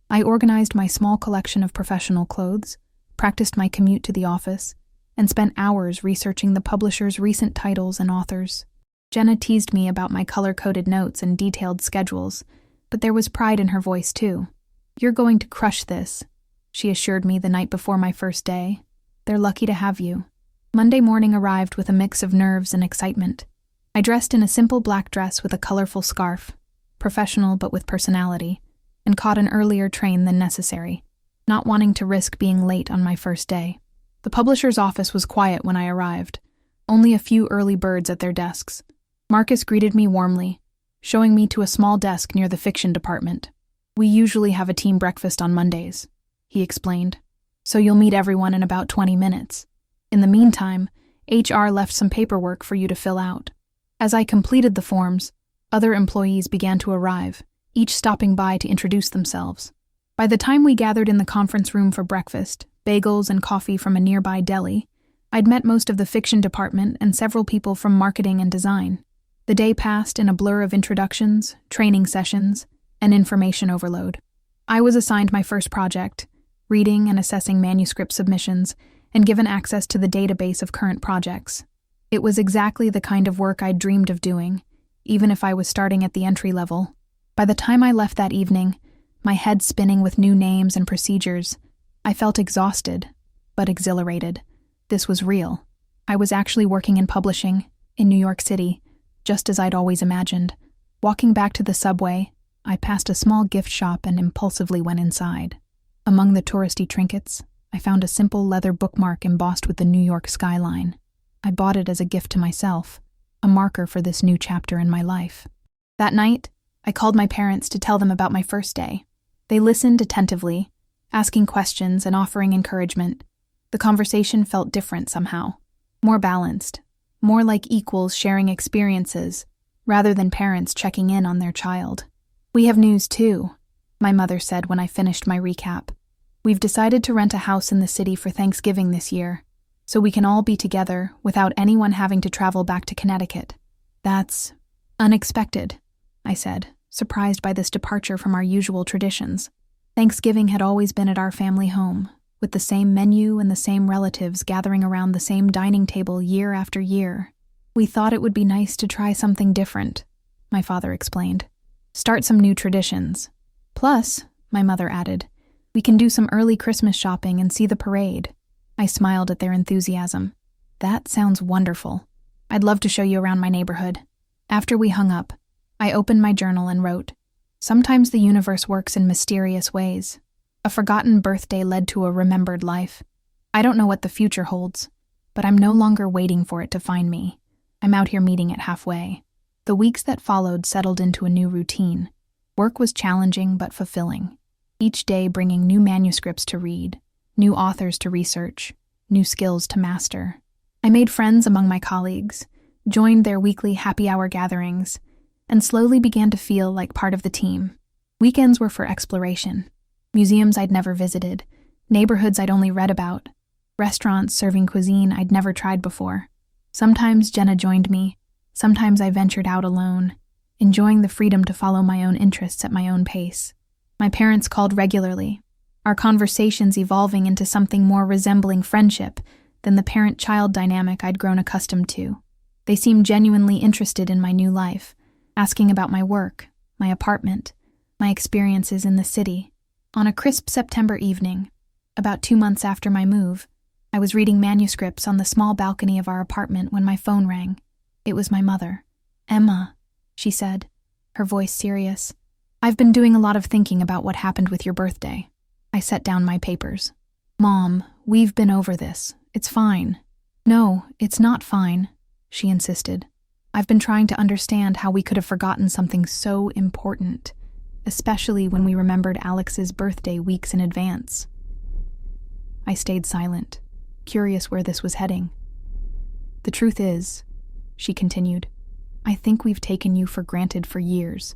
I organized my small collection of professional clothes, practiced my commute to the office, and spent hours researching the publisher's recent titles and authors. Jenna teased me about my color-coded notes and detailed schedules, but there was pride in her voice too. "You're going to crush this," she assured me the night before my first day. "They're lucky to have you." Monday morning arrived with a mix of nerves and excitement. I dressed in a simple black dress with a colorful scarf, professional but with personality, and caught an earlier train than necessary, not wanting to risk being late on my first day. The publisher's office was quiet when I arrived, only a few early birds at their desks. Marcus greeted me warmly, showing me to a small desk near the fiction department. "We usually have a team breakfast on Mondays," he explained, "so you'll meet everyone in about 20 minutes. In the meantime, HR left some paperwork for you to fill out." As I completed the forms, other employees began to arrive, each stopping by to introduce themselves. By the time we gathered in the conference room for breakfast, bagels and coffee from a nearby deli, I'd met most of the fiction department and several people from marketing and design. The day passed in a blur of introductions, training sessions, and information overload. I was assigned my first project, reading and assessing manuscript submissions, and given access to the database of current projects. It was exactly the kind of work I'd dreamed of doing, even if I was starting at the entry level. By the time I left that evening, my head spinning with new names and procedures, I felt exhausted, but exhilarated. This was real. I was actually working in publishing, in New York City, just as I'd always imagined. Walking back to the subway, I passed a small gift shop and impulsively went inside. Among the touristy trinkets, I found a simple leather bookmark embossed with the New York skyline. I bought it as a gift to myself, a marker for this new chapter in my life. That night, I called my parents to tell them about my first day. They listened attentively, asking questions and offering encouragement. The conversation felt different somehow, more balanced, more like equals sharing experiences, rather than parents checking in on their child. "We have news too," my mother said when I finished my recap. "We've decided to rent a house in the city for Thanksgiving this year, so we can all be together without anyone having to travel back to Connecticut." "That's unexpected," I said, surprised by this departure from our usual traditions. Thanksgiving had always been at our family home, with the same menu and the same relatives gathering around the same dining table year after year. "We thought it would be nice to try something different," my father explained. "Start some new traditions. Plus," my mother added, "we can do some early Christmas shopping and see the parade." I smiled at their enthusiasm. "That sounds wonderful. I'd love to show you around my neighborhood." After we hung up, I opened my journal and wrote, "Sometimes the universe works in mysterious ways. A forgotten birthday led to a remembered life. I don't know what the future holds, but I'm no longer waiting for it to find me. I'm out here meeting it halfway." The weeks that followed settled into a new routine. Work was challenging but fulfilling, each day bringing new manuscripts to read, new authors to research, new skills to master. I made friends among my colleagues, joined their weekly happy hour gatherings, and slowly began to feel like part of the team. Weekends were for exploration. Museums I'd never visited, neighborhoods I'd only read about, restaurants serving cuisine I'd never tried before. Sometimes Jenna joined me, sometimes I ventured out alone, enjoying the freedom to follow my own interests at my own pace. My parents called regularly, our conversations evolving into something more resembling friendship than the parent-child dynamic I'd grown accustomed to. They seemed genuinely interested in my new life, asking about my work, my apartment, my experiences in the city. On a crisp September evening, about 2 months after my move, I was reading manuscripts on the small balcony of our apartment when my phone rang. It was my mother. "Emma," she said, her voice serious. "I've been doing a lot of thinking about what happened with your birthday." I set down my papers. "Mom, we've been over this. It's fine." "No, it's not fine," she insisted. "I've been trying to understand how we could have forgotten something so important, especially when we remembered Alex's birthday weeks in advance." I stayed silent, curious where this was heading. "The truth is," she continued, "I think we've taken you for granted for years.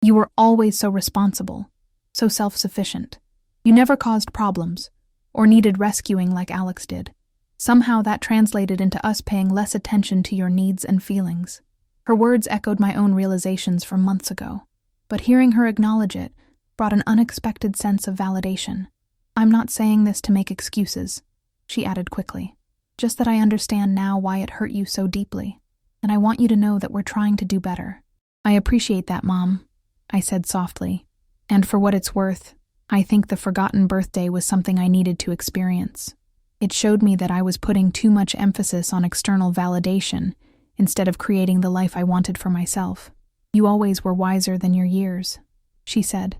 You were always so responsible, so self-sufficient. You never caused problems, or needed rescuing like Alex did. Somehow that translated into us paying less attention to your needs and feelings." Her words echoed my own realizations from months ago, but hearing her acknowledge it brought an unexpected sense of validation. "I'm not saying this to make excuses," she added quickly, "just that I understand now why it hurt you so deeply, and I want you to know that we're trying to do better." "I appreciate that, Mom," I said softly, "and for what it's worth, I think the forgotten birthday was something I needed to experience. It showed me that I was putting too much emphasis on external validation instead of creating the life I wanted for myself. You always were wiser than your years," she said,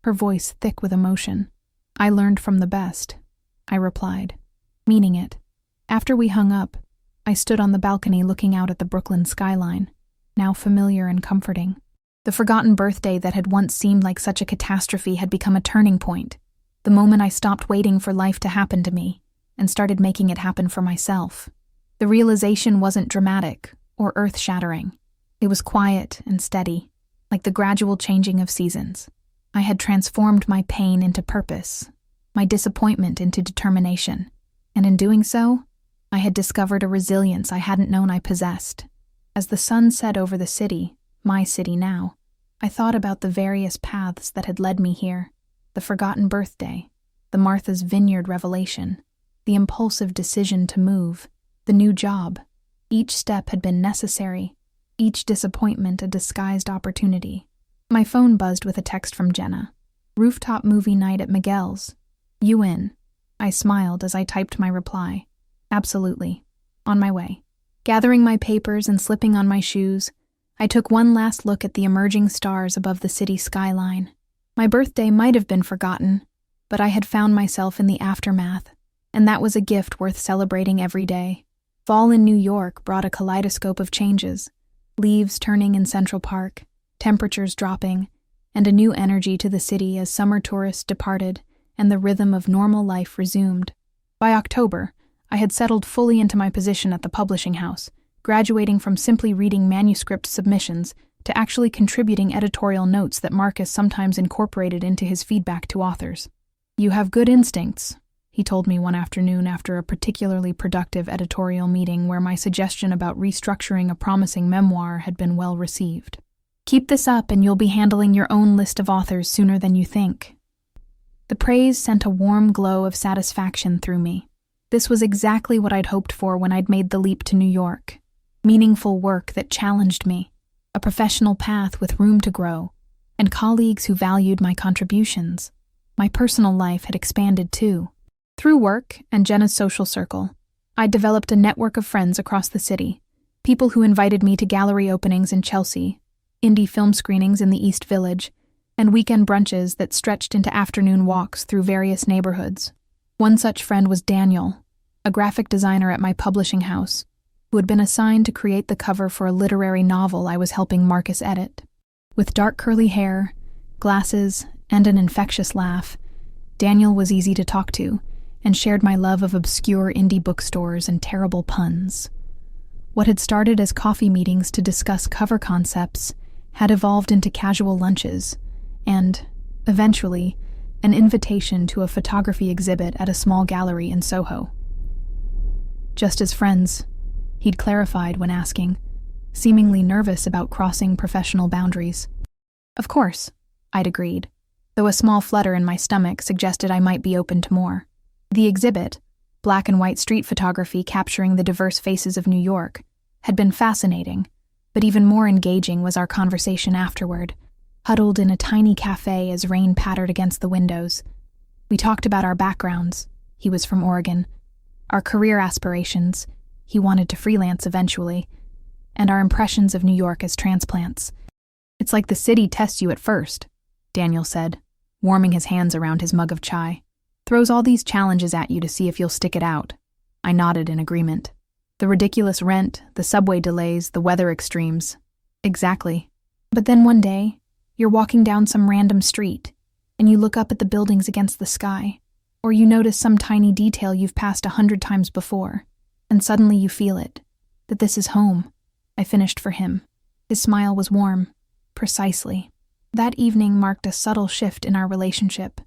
her voice thick with emotion. "I learned from the best," I replied, meaning it. After we hung up, I stood on the balcony looking out at the Brooklyn skyline, now familiar and comforting. The forgotten birthday that had once seemed like such a catastrophe had become a turning point, the moment I stopped waiting for life to happen to me and started making it happen for myself. The realization wasn't dramatic or earth-shattering. It was quiet and steady, like the gradual changing of seasons. I had transformed my pain into purpose, my disappointment into determination, and in doing so, I had discovered a resilience I hadn't known I possessed. As the sun set over the city, my city now, I thought about the various paths that had led me here: the forgotten birthday, the Martha's Vineyard revelation, the impulsive decision to move, the new job. Each step had been necessary, each disappointment a disguised opportunity. My phone buzzed with a text from Jenna. "Rooftop movie night at Miguel's. You in?" I smiled as I typed my reply. "Absolutely. On my way." Gathering my papers and slipping on my shoes, I took one last look at the emerging stars above the city skyline. My birthday might have been forgotten, but I had found myself in the aftermath, and that was a gift worth celebrating every day. Fall in New York brought a kaleidoscope of changes: leaves turning in Central Park, temperatures dropping, and a new energy to the city as summer tourists departed and the rhythm of normal life resumed. By October, I had settled fully into my position at the publishing house, graduating from simply reading manuscript submissions to actually contributing editorial notes that Marcus sometimes incorporated into his feedback to authors. "You have good instincts," he told me one afternoon after a particularly productive editorial meeting where my suggestion about restructuring a promising memoir had been well received. "Keep this up and you'll be handling your own list of authors sooner than you think." The praise sent a warm glow of satisfaction through me. This was exactly what I'd hoped for when I'd made the leap to New York. Meaningful work that challenged me, a professional path with room to grow, and colleagues who valued my contributions. My personal life had expanded too. Through work and Jenna's social circle, I'd developed a network of friends across the city, people who invited me to gallery openings in Chelsea, indie film screenings in the East Village, and weekend brunches that stretched into afternoon walks through various neighborhoods. One such friend was Daniel, a graphic designer at my publishing house, who had been assigned to create the cover for a literary novel I was helping Marcus edit. With dark curly hair, glasses, and an infectious laugh, Daniel was easy to talk to and shared my love of obscure indie bookstores and terrible puns. What had started as coffee meetings to discuss cover concepts had evolved into casual lunches and, eventually, an invitation to a photography exhibit at a small gallery in Soho. "Just as friends," he'd clarified when asking, seemingly nervous about crossing professional boundaries. "Of course," I'd agreed, though a small flutter in my stomach suggested I might be open to more. The exhibit, black and white street photography capturing the diverse faces of New York, had been fascinating, but even more engaging was our conversation afterward, huddled in a tiny cafe as rain pattered against the windows. We talked about our backgrounds — he was from Oregon — our career aspirations, he wanted to freelance eventually, and our impressions of New York as transplants. It's like the city tests you at first, Daniel said, warming his hands around his mug of chai. Throws all these challenges at you to see if you'll stick it out. I nodded in agreement. The ridiculous rent, the subway delays, the weather extremes. Exactly. But then one day, you're walking down some random street, and you look up at the buildings against the sky, or you notice some tiny detail you've passed 100 times before, and suddenly you feel it, that this is home. I finished for him. His smile was warm. Precisely. That evening marked a subtle shift in our relationship.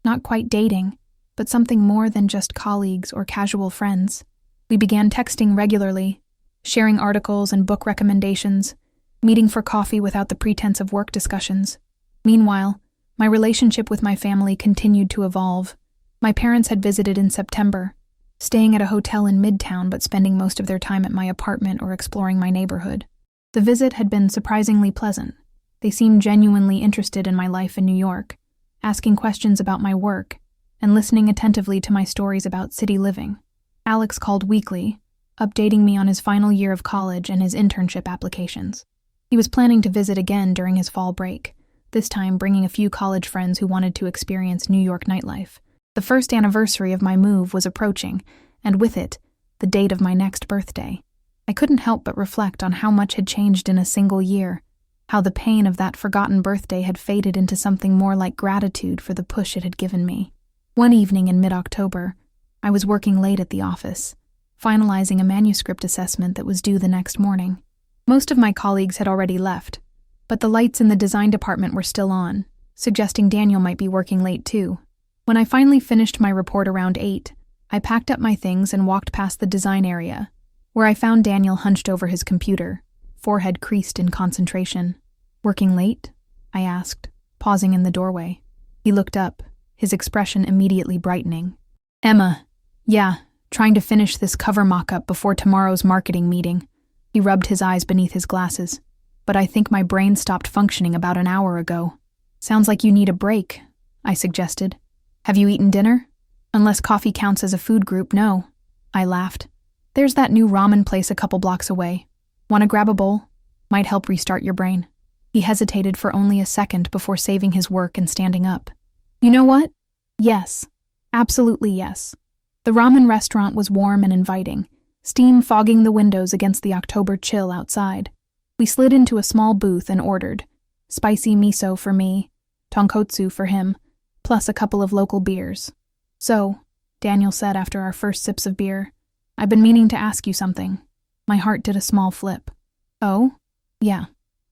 Not quite dating, but something more than just colleagues or casual friends. We began texting regularly, sharing articles and book recommendations, meeting for coffee without the pretense of work discussions. Meanwhile, my relationship with my family continued to evolve. My parents had visited in September, staying at a hotel in Midtown but spending most of their time at my apartment or exploring my neighborhood. The visit had been surprisingly pleasant. They seemed genuinely interested in my life in New York, asking questions about my work, and listening attentively to my stories about city living. Alex called weekly, updating me on his final year of college and his internship applications. He was planning to visit again during his fall break, this time bringing a few college friends who wanted to experience New York nightlife. The first anniversary of my move was approaching, and with it, the date of my next birthday. I couldn't help but reflect on how much had changed in a single year, how the pain of that forgotten birthday had faded into something more like gratitude for the push it had given me. One evening in mid-October, I was working late at the office, finalizing a manuscript assessment that was due the next morning. Most of my colleagues had already left, but the lights in the design department were still on, suggesting Daniel might be working late too. When I finally finished my report around 8, I packed up my things and walked past the design area, where I found Daniel hunched over his computer, forehead creased in concentration. "Working late?" I asked, pausing in the doorway. He looked up, his expression immediately brightening. "Emma, yeah, trying to finish this cover mock-up before tomorrow's marketing meeting." He rubbed his eyes beneath his glasses. "But I think my brain stopped functioning about an hour ago." "Sounds like you need a break," I suggested. "Have you eaten dinner?" "Unless coffee counts as a food group, no." I laughed. "There's that new ramen place a couple blocks away. Want to grab a bowl? Might help restart your brain." He hesitated for only a second before saving his work and standing up. "You know what? Yes. Absolutely yes." The ramen restaurant was warm and inviting, steam fogging the windows against the October chill outside. We slid into a small booth and ordered spicy miso for me, tonkotsu for him, plus a couple of local beers. "So," Daniel said after our first sips of beer, "I've been meaning to ask you something." My heart did a small flip. "Oh? Yeah.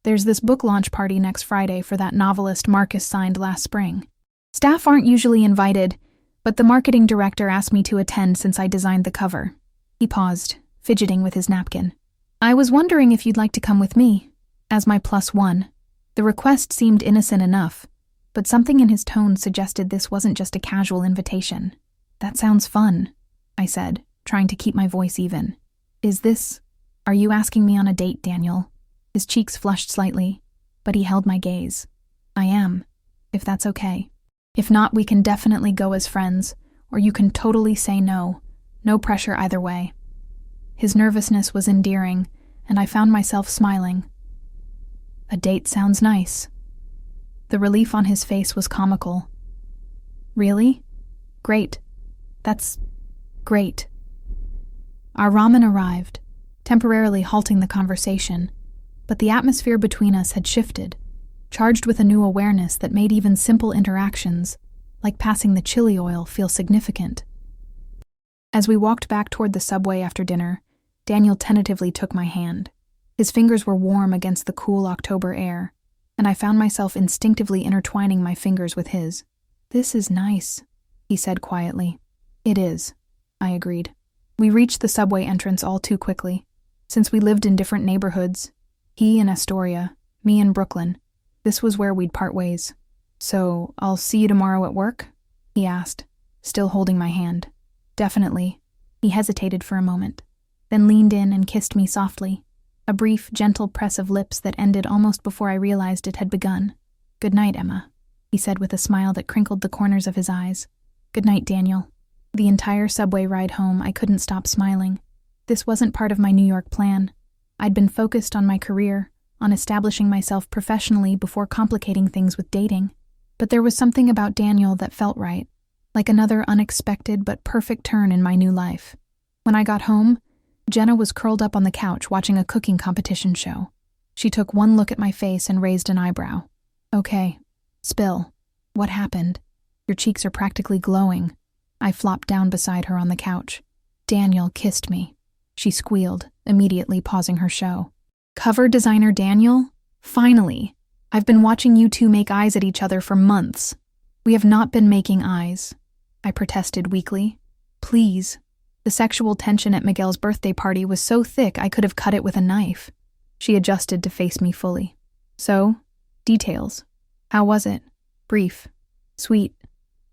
There's this book launch party next Friday for that novelist Marcus signed last spring. Staff aren't usually invited, but the marketing director asked me to attend since I designed the cover." He paused, fidgeting with his napkin. "I was wondering if you'd like to come with me, as my +1. The request seemed innocent enough, but something in his tone suggested this wasn't just a casual invitation. "That sounds fun," I said, trying to keep my voice even. Are you asking me on a date, Daniel?" His cheeks flushed slightly, but he held my gaze. "I am, if that's okay. If not, we can definitely go as friends, or you can totally say no. No pressure either way." His nervousness was endearing, and I found myself smiling. "A date sounds nice." The relief on his face was comical. "Really? Great. That's great." Our ramen arrived, temporarily halting the conversation, but the atmosphere between us had shifted, charged with a new awareness that made even simple interactions, like passing the chili oil, feel significant. As we walked back toward the subway after dinner, Daniel tentatively took my hand. His fingers were warm against the cool October air, and I found myself instinctively intertwining my fingers with his. "This is nice," he said quietly. "It is," I agreed. We reached the subway entrance all too quickly. Since we lived in different neighborhoods, he in Astoria, me in Brooklyn, this was where we'd part ways. "So, I'll see you tomorrow at work?" he asked, still holding my hand. "Definitely." He hesitated for a moment, then leaned in and kissed me softly, a brief, gentle press of lips that ended almost before I realized it had begun. "Good night, Emma," he said with a smile that crinkled the corners of his eyes. "Good night, Daniel." The entire subway ride home, I couldn't stop smiling. This wasn't part of my New York plan. I'd been focused on my career, on establishing myself professionally before complicating things with dating. But there was something about Daniel that felt right, like another unexpected but perfect turn in my new life. When I got home, Jenna was curled up on the couch watching a cooking competition show. She took one look at my face and raised an eyebrow. "Okay, spill. What happened? Your cheeks are practically glowing." I flopped down beside her on the couch. "Daniel kissed me," she squealed, immediately pausing her show. "Cover designer Daniel? Finally! I've been watching you two make eyes at each other for months." "We have not been making eyes," I protested weakly. "Please." The sexual tension at Miguel's birthday party was so thick I could have cut it with a knife. She adjusted to face me fully. "So, details. How was it?" "Brief. Sweet."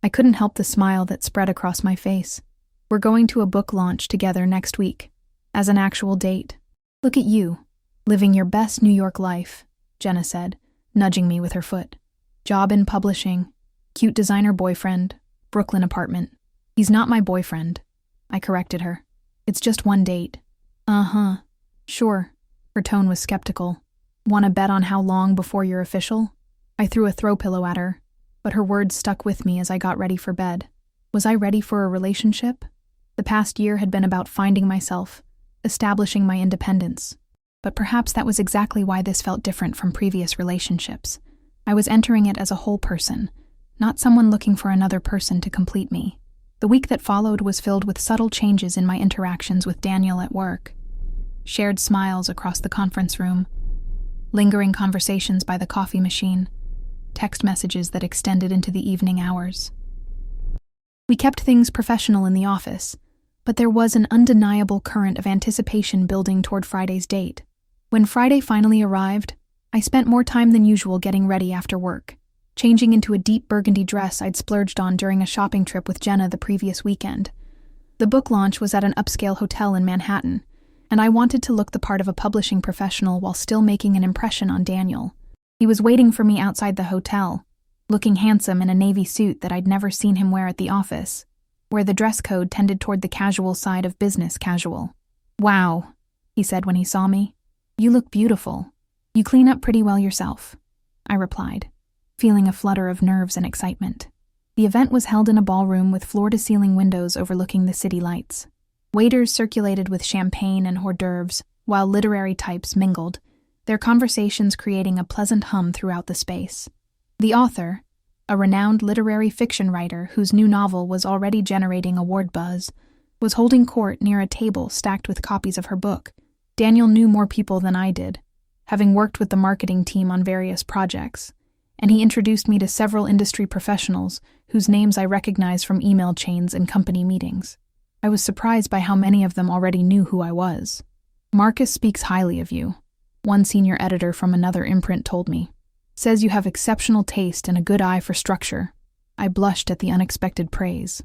I couldn't help the smile that spread across my face. "We're going to a book launch together next week, as an actual date. Look at you, living your best New York life," Jenna said, nudging me with her foot. "Job in publishing, cute designer boyfriend, Brooklyn apartment." "He's not my boyfriend," I corrected her. "It's just one date." "Uh-huh. Sure." Her tone was skeptical. "Want to bet on how long before you're official?" I threw a throw pillow at her, but her words stuck with me as I got ready for bed. Was I ready for a relationship? The past year had been about finding myself, establishing my independence. But perhaps that was exactly why this felt different from previous relationships. I was entering it as a whole person, not someone looking for another person to complete me. The week that followed was filled with subtle changes in my interactions with Daniel at work. Shared smiles across the conference room, lingering conversations by the coffee machine, text messages that extended into the evening hours. We kept things professional in the office, but there was an undeniable current of anticipation building toward Friday's date. When Friday finally arrived, I spent more time than usual getting ready after work, changing into a deep burgundy dress I'd splurged on during a shopping trip with Jenna the previous weekend. The book launch was at an upscale hotel in Manhattan, and I wanted to look the part of a publishing professional while still making an impression on Daniel. He was waiting for me outside the hotel, looking handsome in a navy suit that I'd never seen him wear at the office, where the dress code tended toward the casual side of business casual. "Wow," he said when he saw me. "You look beautiful. You clean up pretty well yourself," I replied, feeling a flutter of nerves and excitement. The event was held in a ballroom with floor-to-ceiling windows overlooking the city lights. Waiters circulated with champagne and hors d'oeuvres, while literary types mingled, their conversations creating a pleasant hum throughout the space. The author, a renowned literary fiction writer whose new novel was already generating award buzz, was holding court near a table stacked with copies of her book. Daniel knew more people than I did, having worked with the marketing team on various projects, and he introduced me to several industry professionals whose names I recognized from email chains and company meetings. I was surprised by how many of them already knew who I was. "Marcus speaks highly of you," one senior editor from another imprint told me. "Says you have exceptional taste and a good eye for structure." I blushed at the unexpected praise.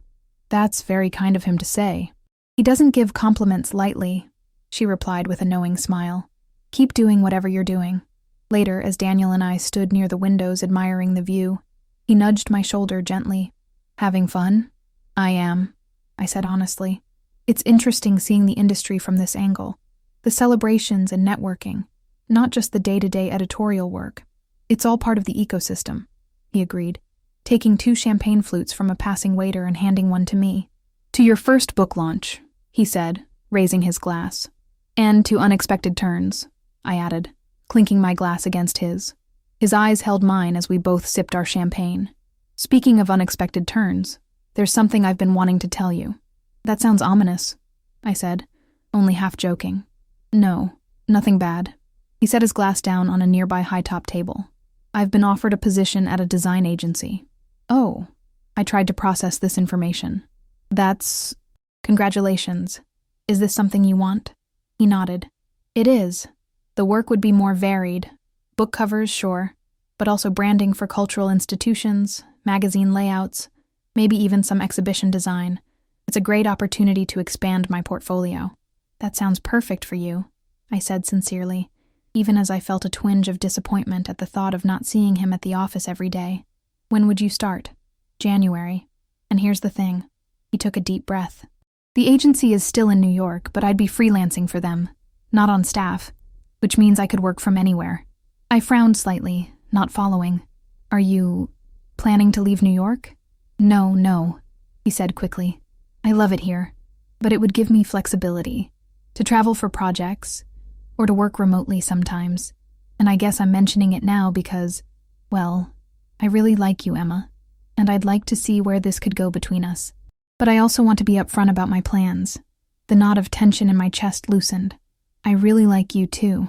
"That's very kind of him to say. He doesn't give compliments lightly," she replied with a knowing smile. "Keep doing whatever you're doing." Later, as Daniel and I stood near the windows admiring the view, he nudged my shoulder gently. "Having fun?" "I am," I said honestly. "It's interesting seeing the industry from this angle. The celebrations and networking, not just the day-to-day editorial work. It's all part of the ecosystem," he agreed, taking 2 champagne flutes from a passing waiter and handing one to me. "To your first book launch," he said, raising his glass. "And to unexpected turns," I added, clinking my glass against his. His eyes held mine as we both sipped our champagne. "Speaking of unexpected turns, there's something I've been wanting to tell you." "That sounds ominous," I said, only half joking. "No, nothing bad." He set his glass down on a nearby high-top table. "I've been offered a position at a design agency." "Oh," I tried to process this information. "That's... Congratulations. Is this something you want?" He nodded. "It is. The work would be more varied. Book covers, sure, but also branding for cultural institutions, magazine layouts, maybe even some exhibition design. It's a great opportunity to expand my portfolio." "That sounds perfect for you," I said sincerely, even as I felt a twinge of disappointment at the thought of not seeing him at the office every day. "When would you start?" "January. And here's the thing. He took a deep breath. The agency is still in New York, but I'd be freelancing for them, not on staff, which means I could work from anywhere. I frowned slightly, not following. Are you planning to leave New York? No, he said quickly. I love it here, but it would give me flexibility to travel for projects or to work remotely sometimes. And I guess I'm mentioning it now because, well, I really like you, Emma, and I'd like to see where this could go between us. But I also want to be upfront about my plans. The knot of tension in my chest loosened. I really like you too,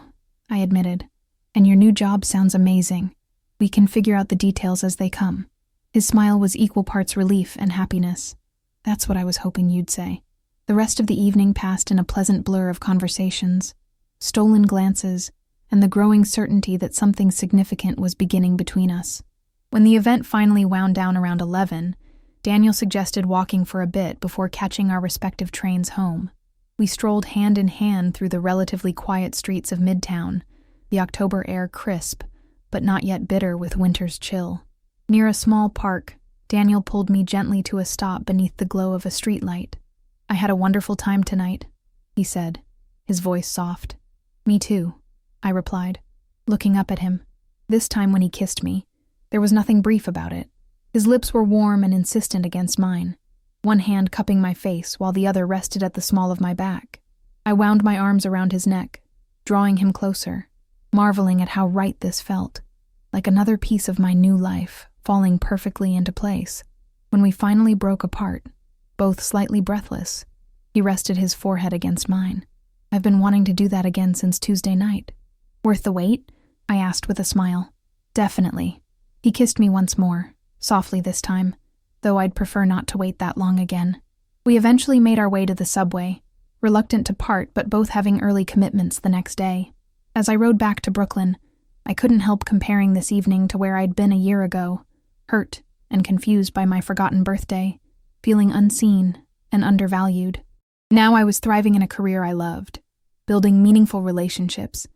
I admitted, and your new job sounds amazing. We can figure out the details as they come. His smile was equal parts relief and happiness. That's what I was hoping you'd say. The rest of the evening passed in a pleasant blur of conversations, stolen glances, and the growing certainty that something significant was beginning between us. When the event finally wound down around 11, Daniel suggested walking for a bit before catching our respective trains home. We strolled hand in hand through the relatively quiet streets of Midtown, the October air crisp, but not yet bitter with winter's chill. Near a small park, Daniel pulled me gently to a stop beneath the glow of a streetlight. I had a wonderful time tonight, he said, his voice soft. Me too, I replied, looking up at him. This time when he kissed me, there was nothing brief about it. His lips were warm and insistent against mine, one hand cupping my face while the other rested at the small of my back. I wound my arms around his neck, drawing him closer, marveling at how right this felt, like another piece of my new life falling perfectly into place. When we finally broke apart, both slightly breathless, he rested his forehead against mine. I've been wanting to do that again since Tuesday night. Worth the wait? I asked with a smile. Definitely. He kissed me once more, softly this time, though I'd prefer not to wait that long again. We eventually made our way to the subway, reluctant to part but both having early commitments the next day. As I rode back to Brooklyn, I couldn't help comparing this evening to where I'd been a year ago, hurt and confused by my forgotten birthday, feeling unseen and undervalued. Now I was thriving in a career I loved, building meaningful relationships,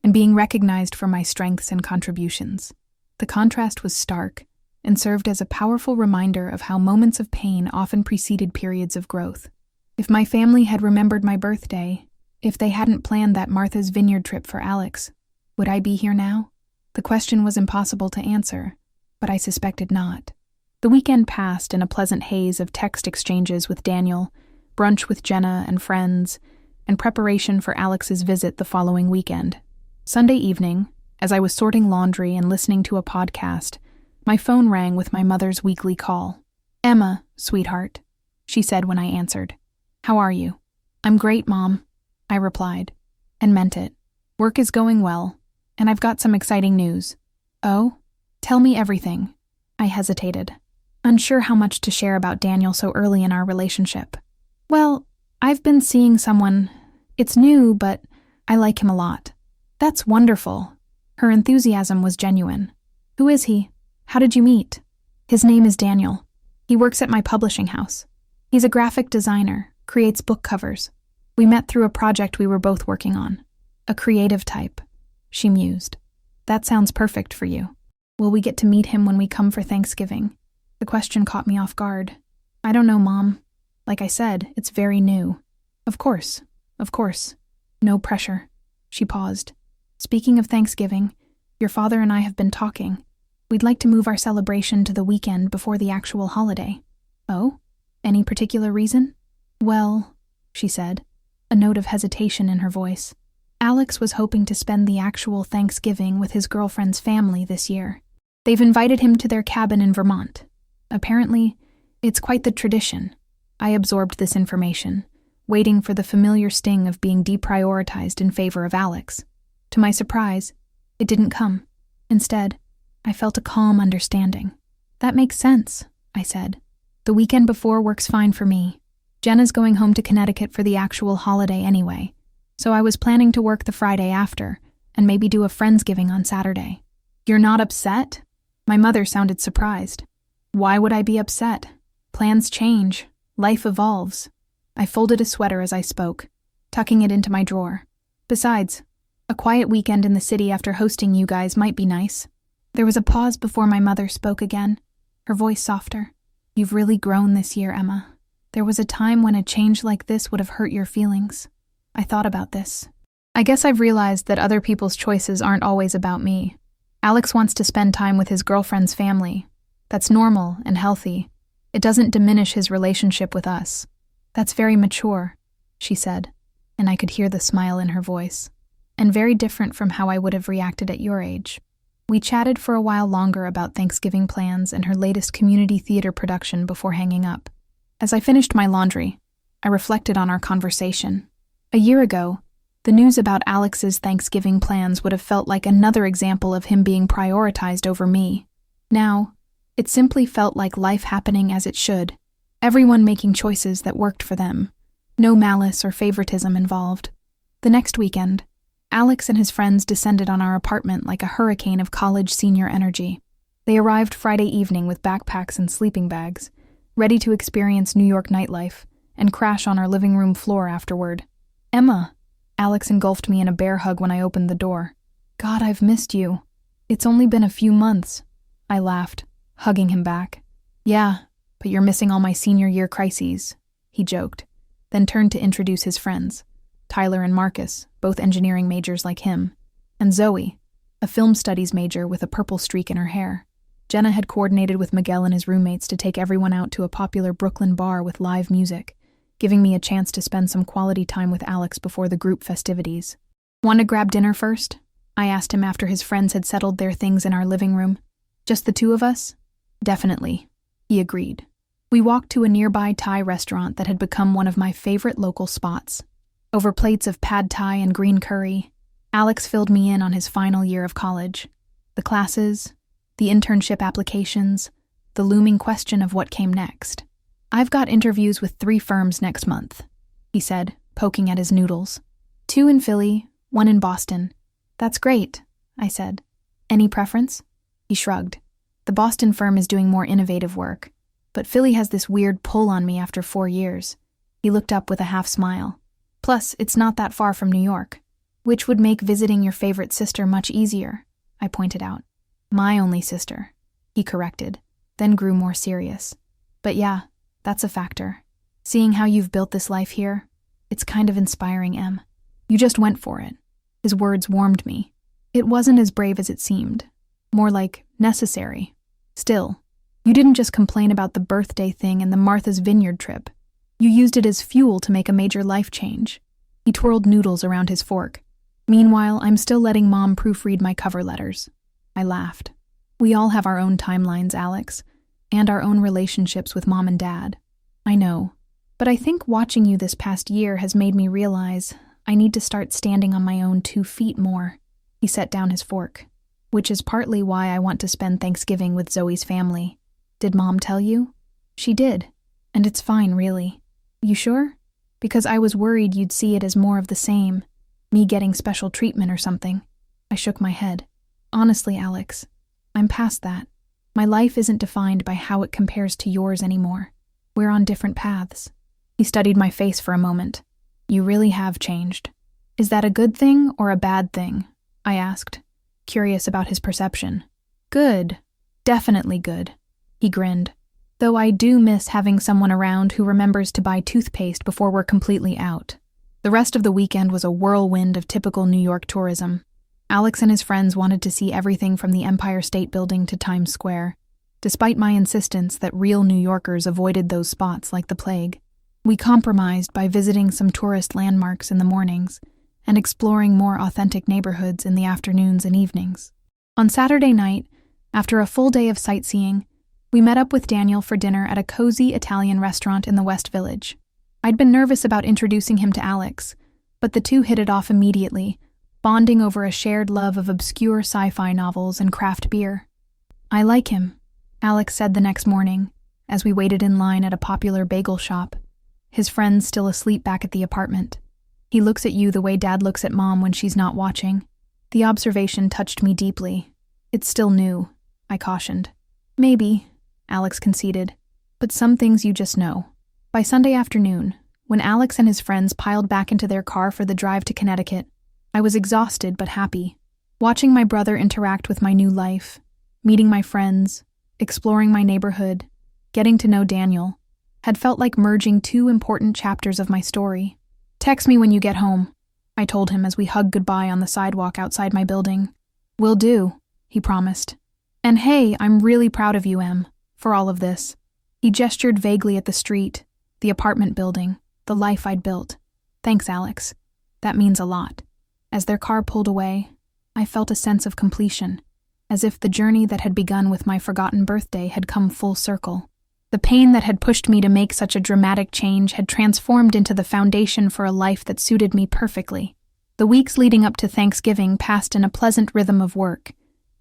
and being recognized for my strengths and contributions. The contrast was stark and served as a powerful reminder of how moments of pain often preceded periods of growth. If my family had remembered my birthday, if they hadn't planned that Martha's Vineyard trip for Alex, would I be here now? The question was impossible to answer, but I suspected not. The weekend passed in a pleasant haze of text exchanges with Daniel, brunch with Jenna and friends, and preparation for Alex's visit the following weekend. Sunday evening, as I was sorting laundry and listening to a podcast, my phone rang with my mother's weekly call. "Emma, sweetheart," she said when I answered. "How are you?" "I'm great, Mom," I replied, and meant it. "Work is going well, and I've got some exciting news." "Oh? Tell me everything." I hesitated, unsure how much to share about Daniel so early in our relationship. "Well, I've been seeing someone. It's new, but I like him a lot." "That's wonderful." Her enthusiasm was genuine. "Who is he? How did you meet?" "His name is Daniel. He works at my publishing house. He's a graphic designer, creates book covers. We met through a project we were both working on. A creative type," she mused. "That sounds perfect for you. Will we get to meet him when we come for Thanksgiving?" The question caught me off guard. "I don't know, Mom. Like I said, it's very new." Of course. No pressure." She paused. "Speaking of Thanksgiving, your father and I have been talking. We'd like to move our celebration to the weekend before the actual holiday." "Oh? Any particular reason?" "Well," she said, a note of hesitation in her voice. "Alex was hoping to spend the actual Thanksgiving with his girlfriend's family this year. They've invited him to their cabin in Vermont. Apparently, it's quite the tradition." I absorbed this information, waiting for the familiar sting of being deprioritized in favor of Alex. To my surprise, it didn't come. Instead, I felt a calm understanding. "That makes sense," I said. "The weekend before works fine for me. Jenna's going home to Connecticut for the actual holiday anyway, so I was planning to work the Friday after and maybe do a Friendsgiving on Saturday." "You're not upset?" My mother sounded surprised. "Why would I be upset? Plans change. Life evolves." I folded a sweater as I spoke, tucking it into my drawer. "Besides, a quiet weekend in the city after hosting you guys might be nice." There was a pause before my mother spoke again, her voice softer. "You've really grown this year, Emma. There was a time when a change like this would have hurt your feelings. I thought about this. I guess I've realized that other people's choices aren't always about me. Alex wants to spend time with his girlfriend's family. That's normal and healthy. It doesn't diminish his relationship with us. That's very mature, she said, and I could hear the smile in her voice. And very different from how I would have reacted at your age. We chatted for a while longer about Thanksgiving plans and her latest community theater production before hanging up. As I finished my laundry, I reflected on our conversation. A year ago, the news about Alex's Thanksgiving plans would have felt like another example of him being prioritized over me. Now, it simply felt like life happening as it should, everyone making choices that worked for them. No malice or favoritism involved. The next weekend, Alex and his friends descended on our apartment like a hurricane of college senior energy. They arrived Friday evening with backpacks and sleeping bags, ready to experience New York nightlife and crash on our living room floor afterward. "Emma," Alex engulfed me in a bear hug when I opened the door. "God, I've missed you. It's only been a few months," I laughed, hugging him back. "Yeah, but you're missing all my senior year crises," he joked, then turned to introduce his friends. Tyler and Marcus, both engineering majors like him, and Zoe, a film studies major with a purple streak in her hair. Jenna had coordinated with Miguel and his roommates to take everyone out to a popular Brooklyn bar with live music, giving me a chance to spend some quality time with Alex before the group festivities. "Want to grab dinner first?" I asked him after his friends had settled their things in our living room. "Just the two of us?" "Definitely," he agreed. We walked to a nearby Thai restaurant that had become one of my favorite local spots. Over plates of pad thai and green curry, Alex filled me in on his final year of college. The classes, the internship applications, the looming question of what came next. "I've got interviews with 3 firms next month," he said, poking at his noodles. 2 in Philly, 1 in Boston. "That's great," I said. "Any preference?" He shrugged. "The Boston firm is doing more innovative work, but Philly has this weird pull on me after 4 years. He looked up with a half smile. "Plus, it's not that far from New York, which would make visiting your favorite sister much easier," I pointed out. "My only sister," he corrected, then grew more serious. "But yeah, that's a factor. Seeing how you've built this life here, it's kind of inspiring, Em. You just went for it." His words warmed me. It wasn't as brave as it seemed. More like necessary. Still, you didn't just complain about the birthday thing and the Martha's Vineyard trip. You used it as fuel to make a major life change. He twirled noodles around his fork. "Meanwhile, I'm still letting Mom proofread my cover letters." I laughed. "We all have our own timelines, Alex, and our own relationships with Mom and Dad. I know. But I think watching you this past year has made me realize I need to start standing on my own 2 feet more." He set down his fork. "Which is partly why I want to spend Thanksgiving with Zoe's family." "Did Mom tell you?" "She did. And it's fine, really." "You sure? Because I was worried you'd see it as more of the same, me getting special treatment or something." I shook my head. "Honestly, Alex, I'm past that. My life isn't defined by how it compares to yours anymore. We're on different paths." He studied my face for a moment. "You really have changed. Is that a good thing or a bad thing?" I asked, curious about his perception. "Good. Definitely good." He grinned. "Though I do miss having someone around who remembers to buy toothpaste before we're completely out." The rest of the weekend was a whirlwind of typical New York tourism. Alex and his friends wanted to see everything from the Empire State Building to Times Square, despite my insistence that real New Yorkers avoided those spots like the plague. We compromised by visiting some tourist landmarks in the mornings and exploring more authentic neighborhoods in the afternoons and evenings. On Saturday night, after a full day of sightseeing, we met up with Daniel for dinner at a cozy Italian restaurant in the West Village. I'd been nervous about introducing him to Alex, but the two hit it off immediately, bonding over a shared love of obscure sci-fi novels and craft beer. "I like him," Alex said the next morning, as we waited in line at a popular bagel shop, his friends still asleep back at the apartment. "He looks at you the way Dad looks at Mom when she's not watching." The observation touched me deeply. "It's still new," I cautioned. "Maybe," Alex conceded, "but some things you just know." By Sunday afternoon, when Alex and his friends piled back into their car for the drive to Connecticut, I was exhausted but happy. Watching my brother interact with my new life, meeting my friends, exploring my neighborhood, getting to know Daniel, had felt like merging two important chapters of my story. "Text me when you get home," I told him as we hugged goodbye on the sidewalk outside my building. "Will do," he promised. "And hey, I'm really proud of you, Em, for all of this." He gestured vaguely at the street, the apartment building, the life I'd built. "Thanks, Alex. That means a lot." As their car pulled away, I felt a sense of completion, as if the journey that had begun with my forgotten birthday had come full circle. The pain that had pushed me to make such a dramatic change had transformed into the foundation for a life that suited me perfectly. The weeks leading up to Thanksgiving passed in a pleasant rhythm of work,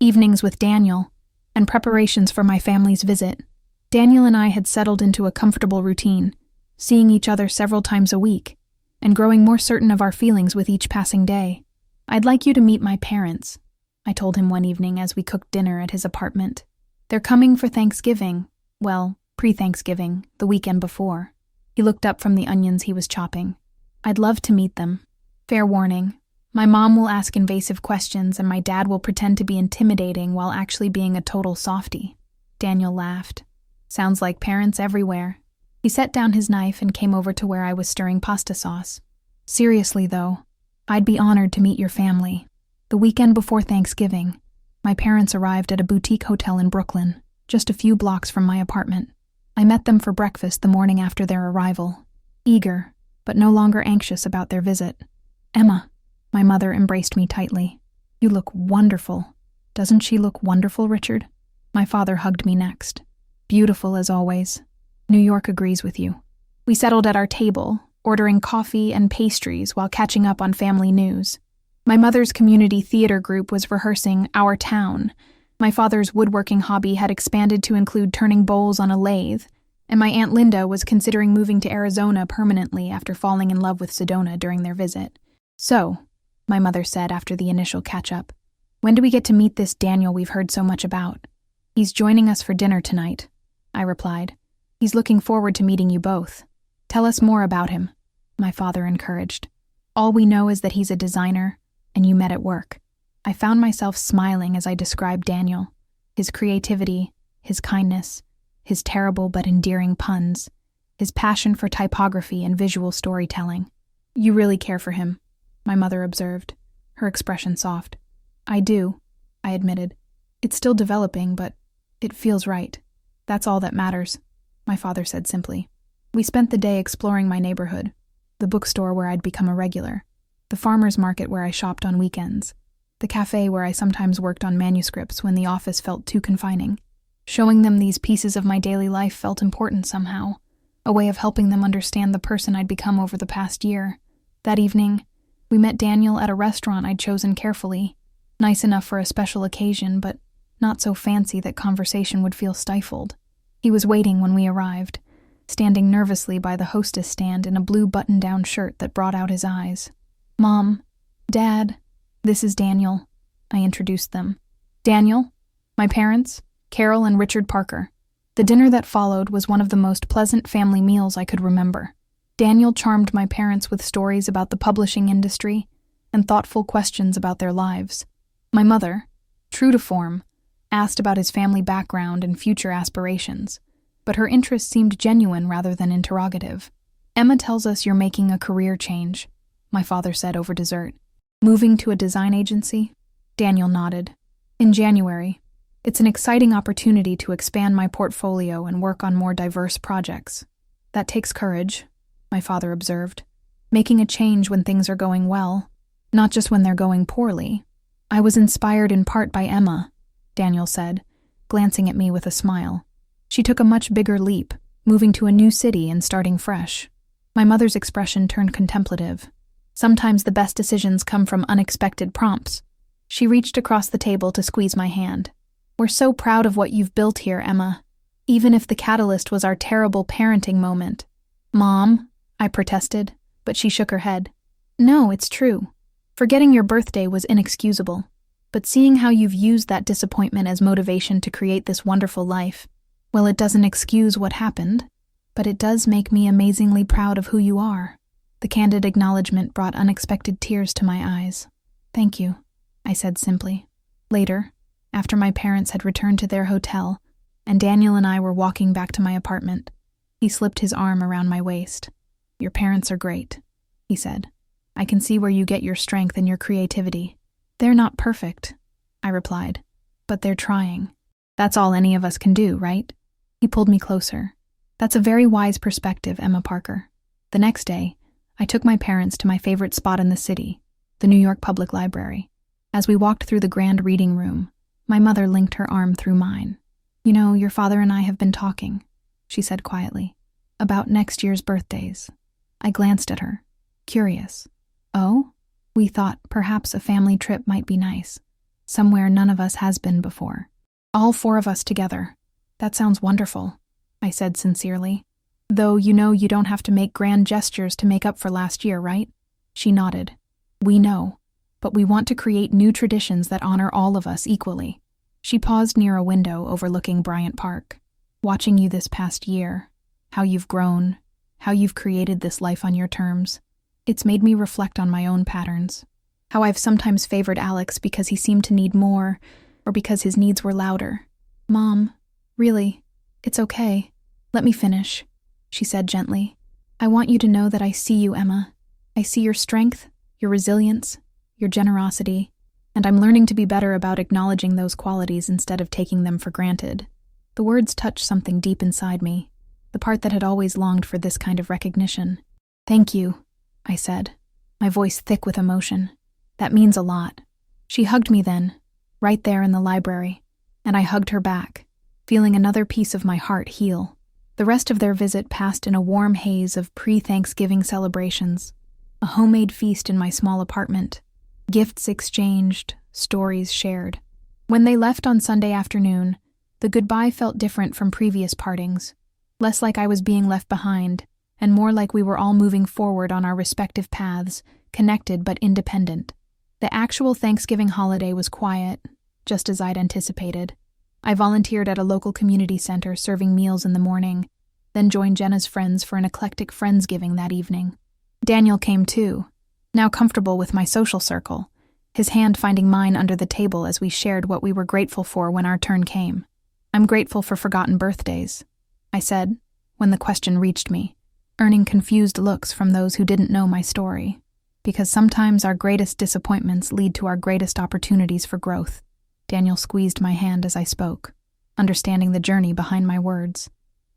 evenings with Daniel, and preparations for my family's visit. Daniel and I had settled into a comfortable routine, seeing each other several times a week, and growing more certain of our feelings with each passing day. "I'd like you to meet my parents," I told him one evening as we cooked dinner at his apartment. "They're coming for Thanksgiving, well, pre-Thanksgiving, the weekend before." He looked up from the onions he was chopping. "I'd love to meet them. Fair warning, my mom will ask invasive questions and my dad will pretend to be intimidating while actually being a total softie." Daniel laughed. "Sounds like parents everywhere." He set down his knife and came over to where I was stirring pasta sauce. "Seriously, though, I'd be honored to meet your family. The weekend before Thanksgiving, my parents arrived at a boutique hotel in Brooklyn, just a few blocks from my apartment. I met them for breakfast the morning after their arrival, eager, but no longer anxious about their visit. "Emma," my mother embraced me tightly. "You look wonderful." "Doesn't she look wonderful, Richard?" My father hugged me next. "Beautiful as always. New York agrees with you." We settled at our table, ordering coffee and pastries while catching up on family news. My mother's community theater group was rehearsing Our Town. My father's woodworking hobby had expanded to include turning bowls on a lathe, and my Aunt Linda was considering moving to Arizona permanently after falling in love with Sedona during their visit. "So," my mother said after the initial catch-up, "when do we get to meet this Daniel we've heard so much about?" "He's joining us for dinner tonight," I replied. "He's looking forward to meeting you both. Tell us more about him," my father encouraged. "All we know is that he's a designer, and you met at work." I found myself smiling as I described Daniel, his creativity, his kindness, his terrible but endearing puns, his passion for typography and visual storytelling. "You really care for him," my mother observed, her expression soft. "I do," I admitted. "It's still developing, but it feels right. That's all that matters," my father said simply. We spent the day exploring my neighborhood, the bookstore where I'd become a regular, the farmer's market where I shopped on weekends, the cafe where I sometimes worked on manuscripts when the office felt too confining. Showing them these pieces of my daily life felt important somehow, a way of helping them understand the person I'd become over the past year. That evening, we met Daniel at a restaurant I'd chosen carefully, nice enough for a special occasion, but not so fancy that conversation would feel stifled. He was waiting when we arrived, standing nervously by the hostess stand in a blue button-down shirt that brought out his eyes. "Mom, Dad, this is Daniel," I introduced them. "Daniel, my parents, Carol and Richard Parker." The dinner that followed was one of the most pleasant family meals I could remember. Daniel charmed my parents with stories about the publishing industry and thoughtful questions about their lives. My mother, true to form, asked about his family background and future aspirations, but her interest seemed genuine rather than interrogative. "Emma tells us you're making a career change," my father said over dessert. "Moving to a design agency?" Daniel nodded. "In January. It's an exciting opportunity to expand my portfolio and work on more diverse projects." "That takes courage," my father observed. "Making a change when things are going well, not just when they're going poorly." "I was inspired in part by Emma," Daniel said, glancing at me with a smile. "She took a much bigger leap, moving to a new city and starting fresh." My mother's expression turned contemplative. "Sometimes the best decisions come from unexpected prompts." She reached across the table to squeeze my hand. "We're so proud of what you've built here, Emma, even if the catalyst was our terrible parenting moment." "Mom," I protested, but she shook her head. "No, it's true. Forgetting your birthday was inexcusable, but seeing how you've used that disappointment as motivation to create this wonderful life, well, it doesn't excuse what happened, but it does make me amazingly proud of who you are." The candid acknowledgement brought unexpected tears to my eyes. "Thank you," I said simply. Later, after my parents had returned to their hotel, and Daniel and I were walking back to my apartment, He slipped his arm around my waist. "Your parents are great," he said. "I can see where you get your strength and your creativity." "They're not perfect," I replied, "but they're trying. That's all any of us can do, right?" He pulled me closer. "That's a very wise perspective, Emma Parker." The next day, I took my parents to my favorite spot in the city, the New York Public Library. As we walked through the grand reading room, my mother linked her arm through mine. "You know, your father and I have been talking," she said quietly, "about next year's birthdays." I glanced at her, curious. "Oh?" We thought perhaps a family trip might be nice, somewhere none of us has been before. All 4 of us together. "That sounds wonderful," I said sincerely. "Though you know you don't have to make grand gestures to make up for last year, right?" She nodded. "We know, but we want to create new traditions that honor all of us equally." She paused near a window overlooking Bryant Park. "Watching you this past year, how you've grown, how you've created this life on your terms, it's made me reflect on my own patterns. How I've sometimes favored Alex because he seemed to need more, or because his needs were louder." "Mom, really, it's okay. Let me finish," she said gently. "I want you to know that I see you, Emma. I see your strength, your resilience, your generosity, and I'm learning to be better about acknowledging those qualities instead of taking them for granted." The words touched something deep inside me, the part that had always longed for this kind of recognition. "Thank you," I said, my voice thick with emotion. "That means a lot." She hugged me then, right there in the library, and I hugged her back, feeling another piece of my heart heal. The rest of their visit passed in a warm haze of pre-Thanksgiving celebrations, a homemade feast in my small apartment, gifts exchanged, stories shared. When they left on Sunday afternoon, the goodbye felt different from previous partings, less like I was being left behind, and more like we were all moving forward on our respective paths, connected but independent. The actual Thanksgiving holiday was quiet, just as I'd anticipated. I volunteered at a local community center serving meals in the morning, then joined Jenna's friends for an eclectic Friendsgiving that evening. Daniel came too, now comfortable with my social circle, his hand finding mine under the table as we shared what we were grateful for when our turn came. "I'm grateful for forgotten birthdays," I said, when the question reached me, earning confused looks from those who didn't know my story, because sometimes our greatest disappointments lead to our greatest opportunities for growth. Daniel squeezed my hand as I spoke, understanding the journey behind my words.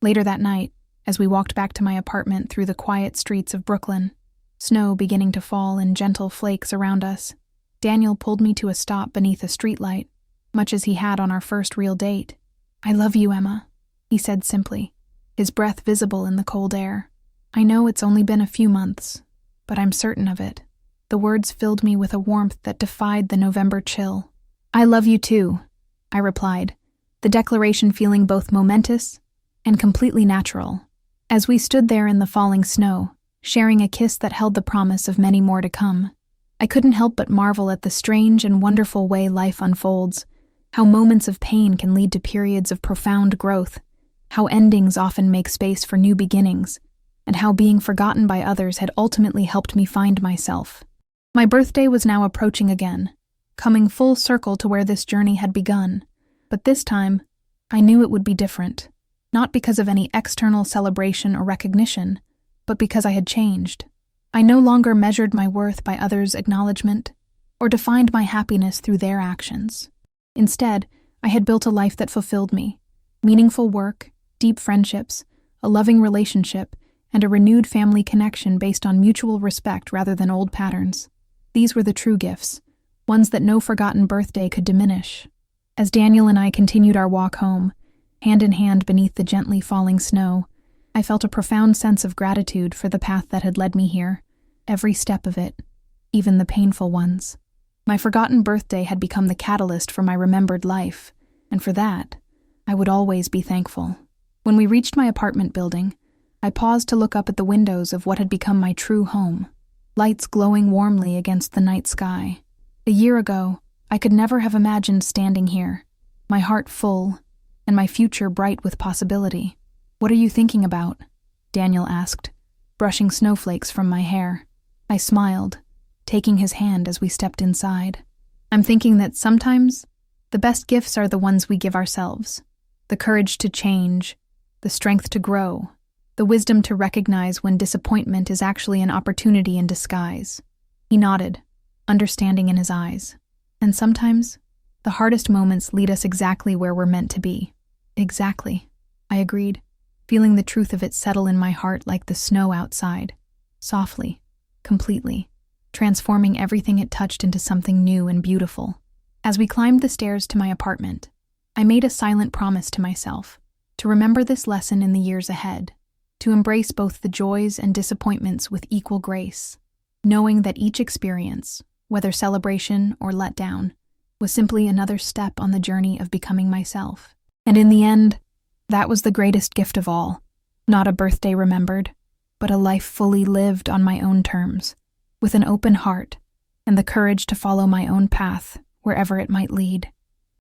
Later that night, as we walked back to my apartment through the quiet streets of Brooklyn, snow beginning to fall in gentle flakes around us, Daniel pulled me to a stop beneath a streetlight, much as he had on our first real date. "I love you, Emma," he said simply, his breath visible in the cold air. "I know it's only been a few months, but I'm certain of it." The words filled me with a warmth that defied the November chill. "I love you too," I replied, the declaration feeling both momentous and completely natural. As we stood there in the falling snow, sharing a kiss that held the promise of many more to come, I couldn't help but marvel at the strange and wonderful way life unfolds, how moments of pain can lead to periods of profound growth, how endings often make space for new beginnings, and how being forgotten by others had ultimately helped me find myself. My birthday was now approaching again, coming full circle to where this journey had begun, but this time, I knew it would be different, not because of any external celebration or recognition, but because I had changed. I no longer measured my worth by others' acknowledgement, or defined my happiness through their actions. Instead, I had built a life that fulfilled me, meaningful work, deep friendships, a loving relationship, and a renewed family connection based on mutual respect rather than old patterns. These were the true gifts, ones that no forgotten birthday could diminish. As Daniel and I continued our walk home, hand in hand beneath the gently falling snow, I felt a profound sense of gratitude for the path that had led me here, every step of it, even the painful ones. My forgotten birthday had become the catalyst for my remembered life, and for that, I would always be thankful. When we reached my apartment building, I paused to look up at the windows of what had become my true home, lights glowing warmly against the night sky. A year ago, I could never have imagined standing here, my heart full, and my future bright with possibility. "What are you thinking about?" Daniel asked, brushing snowflakes from my hair. I smiled, taking his hand as we stepped inside. "I'm thinking that sometimes the best gifts are the ones we give ourselves. The courage to change, the strength to grow, the wisdom to recognize when disappointment is actually an opportunity in disguise. He nodded, understanding in his eyes. And sometimes, the hardest moments lead us exactly where we're meant to be. Exactly, I agreed, feeling the truth of it settle in my heart like the snow outside, softly, completely, transforming everything it touched into something new and beautiful. As we climbed the stairs to my apartment, I made a silent promise to myself to remember this lesson in the years ahead, to embrace both the joys and disappointments with equal grace, knowing that each experience, whether celebration or letdown, was simply another step on the journey of becoming myself. And in the end, that was the greatest gift of all. Not a birthday remembered, but a life fully lived on my own terms, with an open heart and the courage to follow my own path wherever it might lead.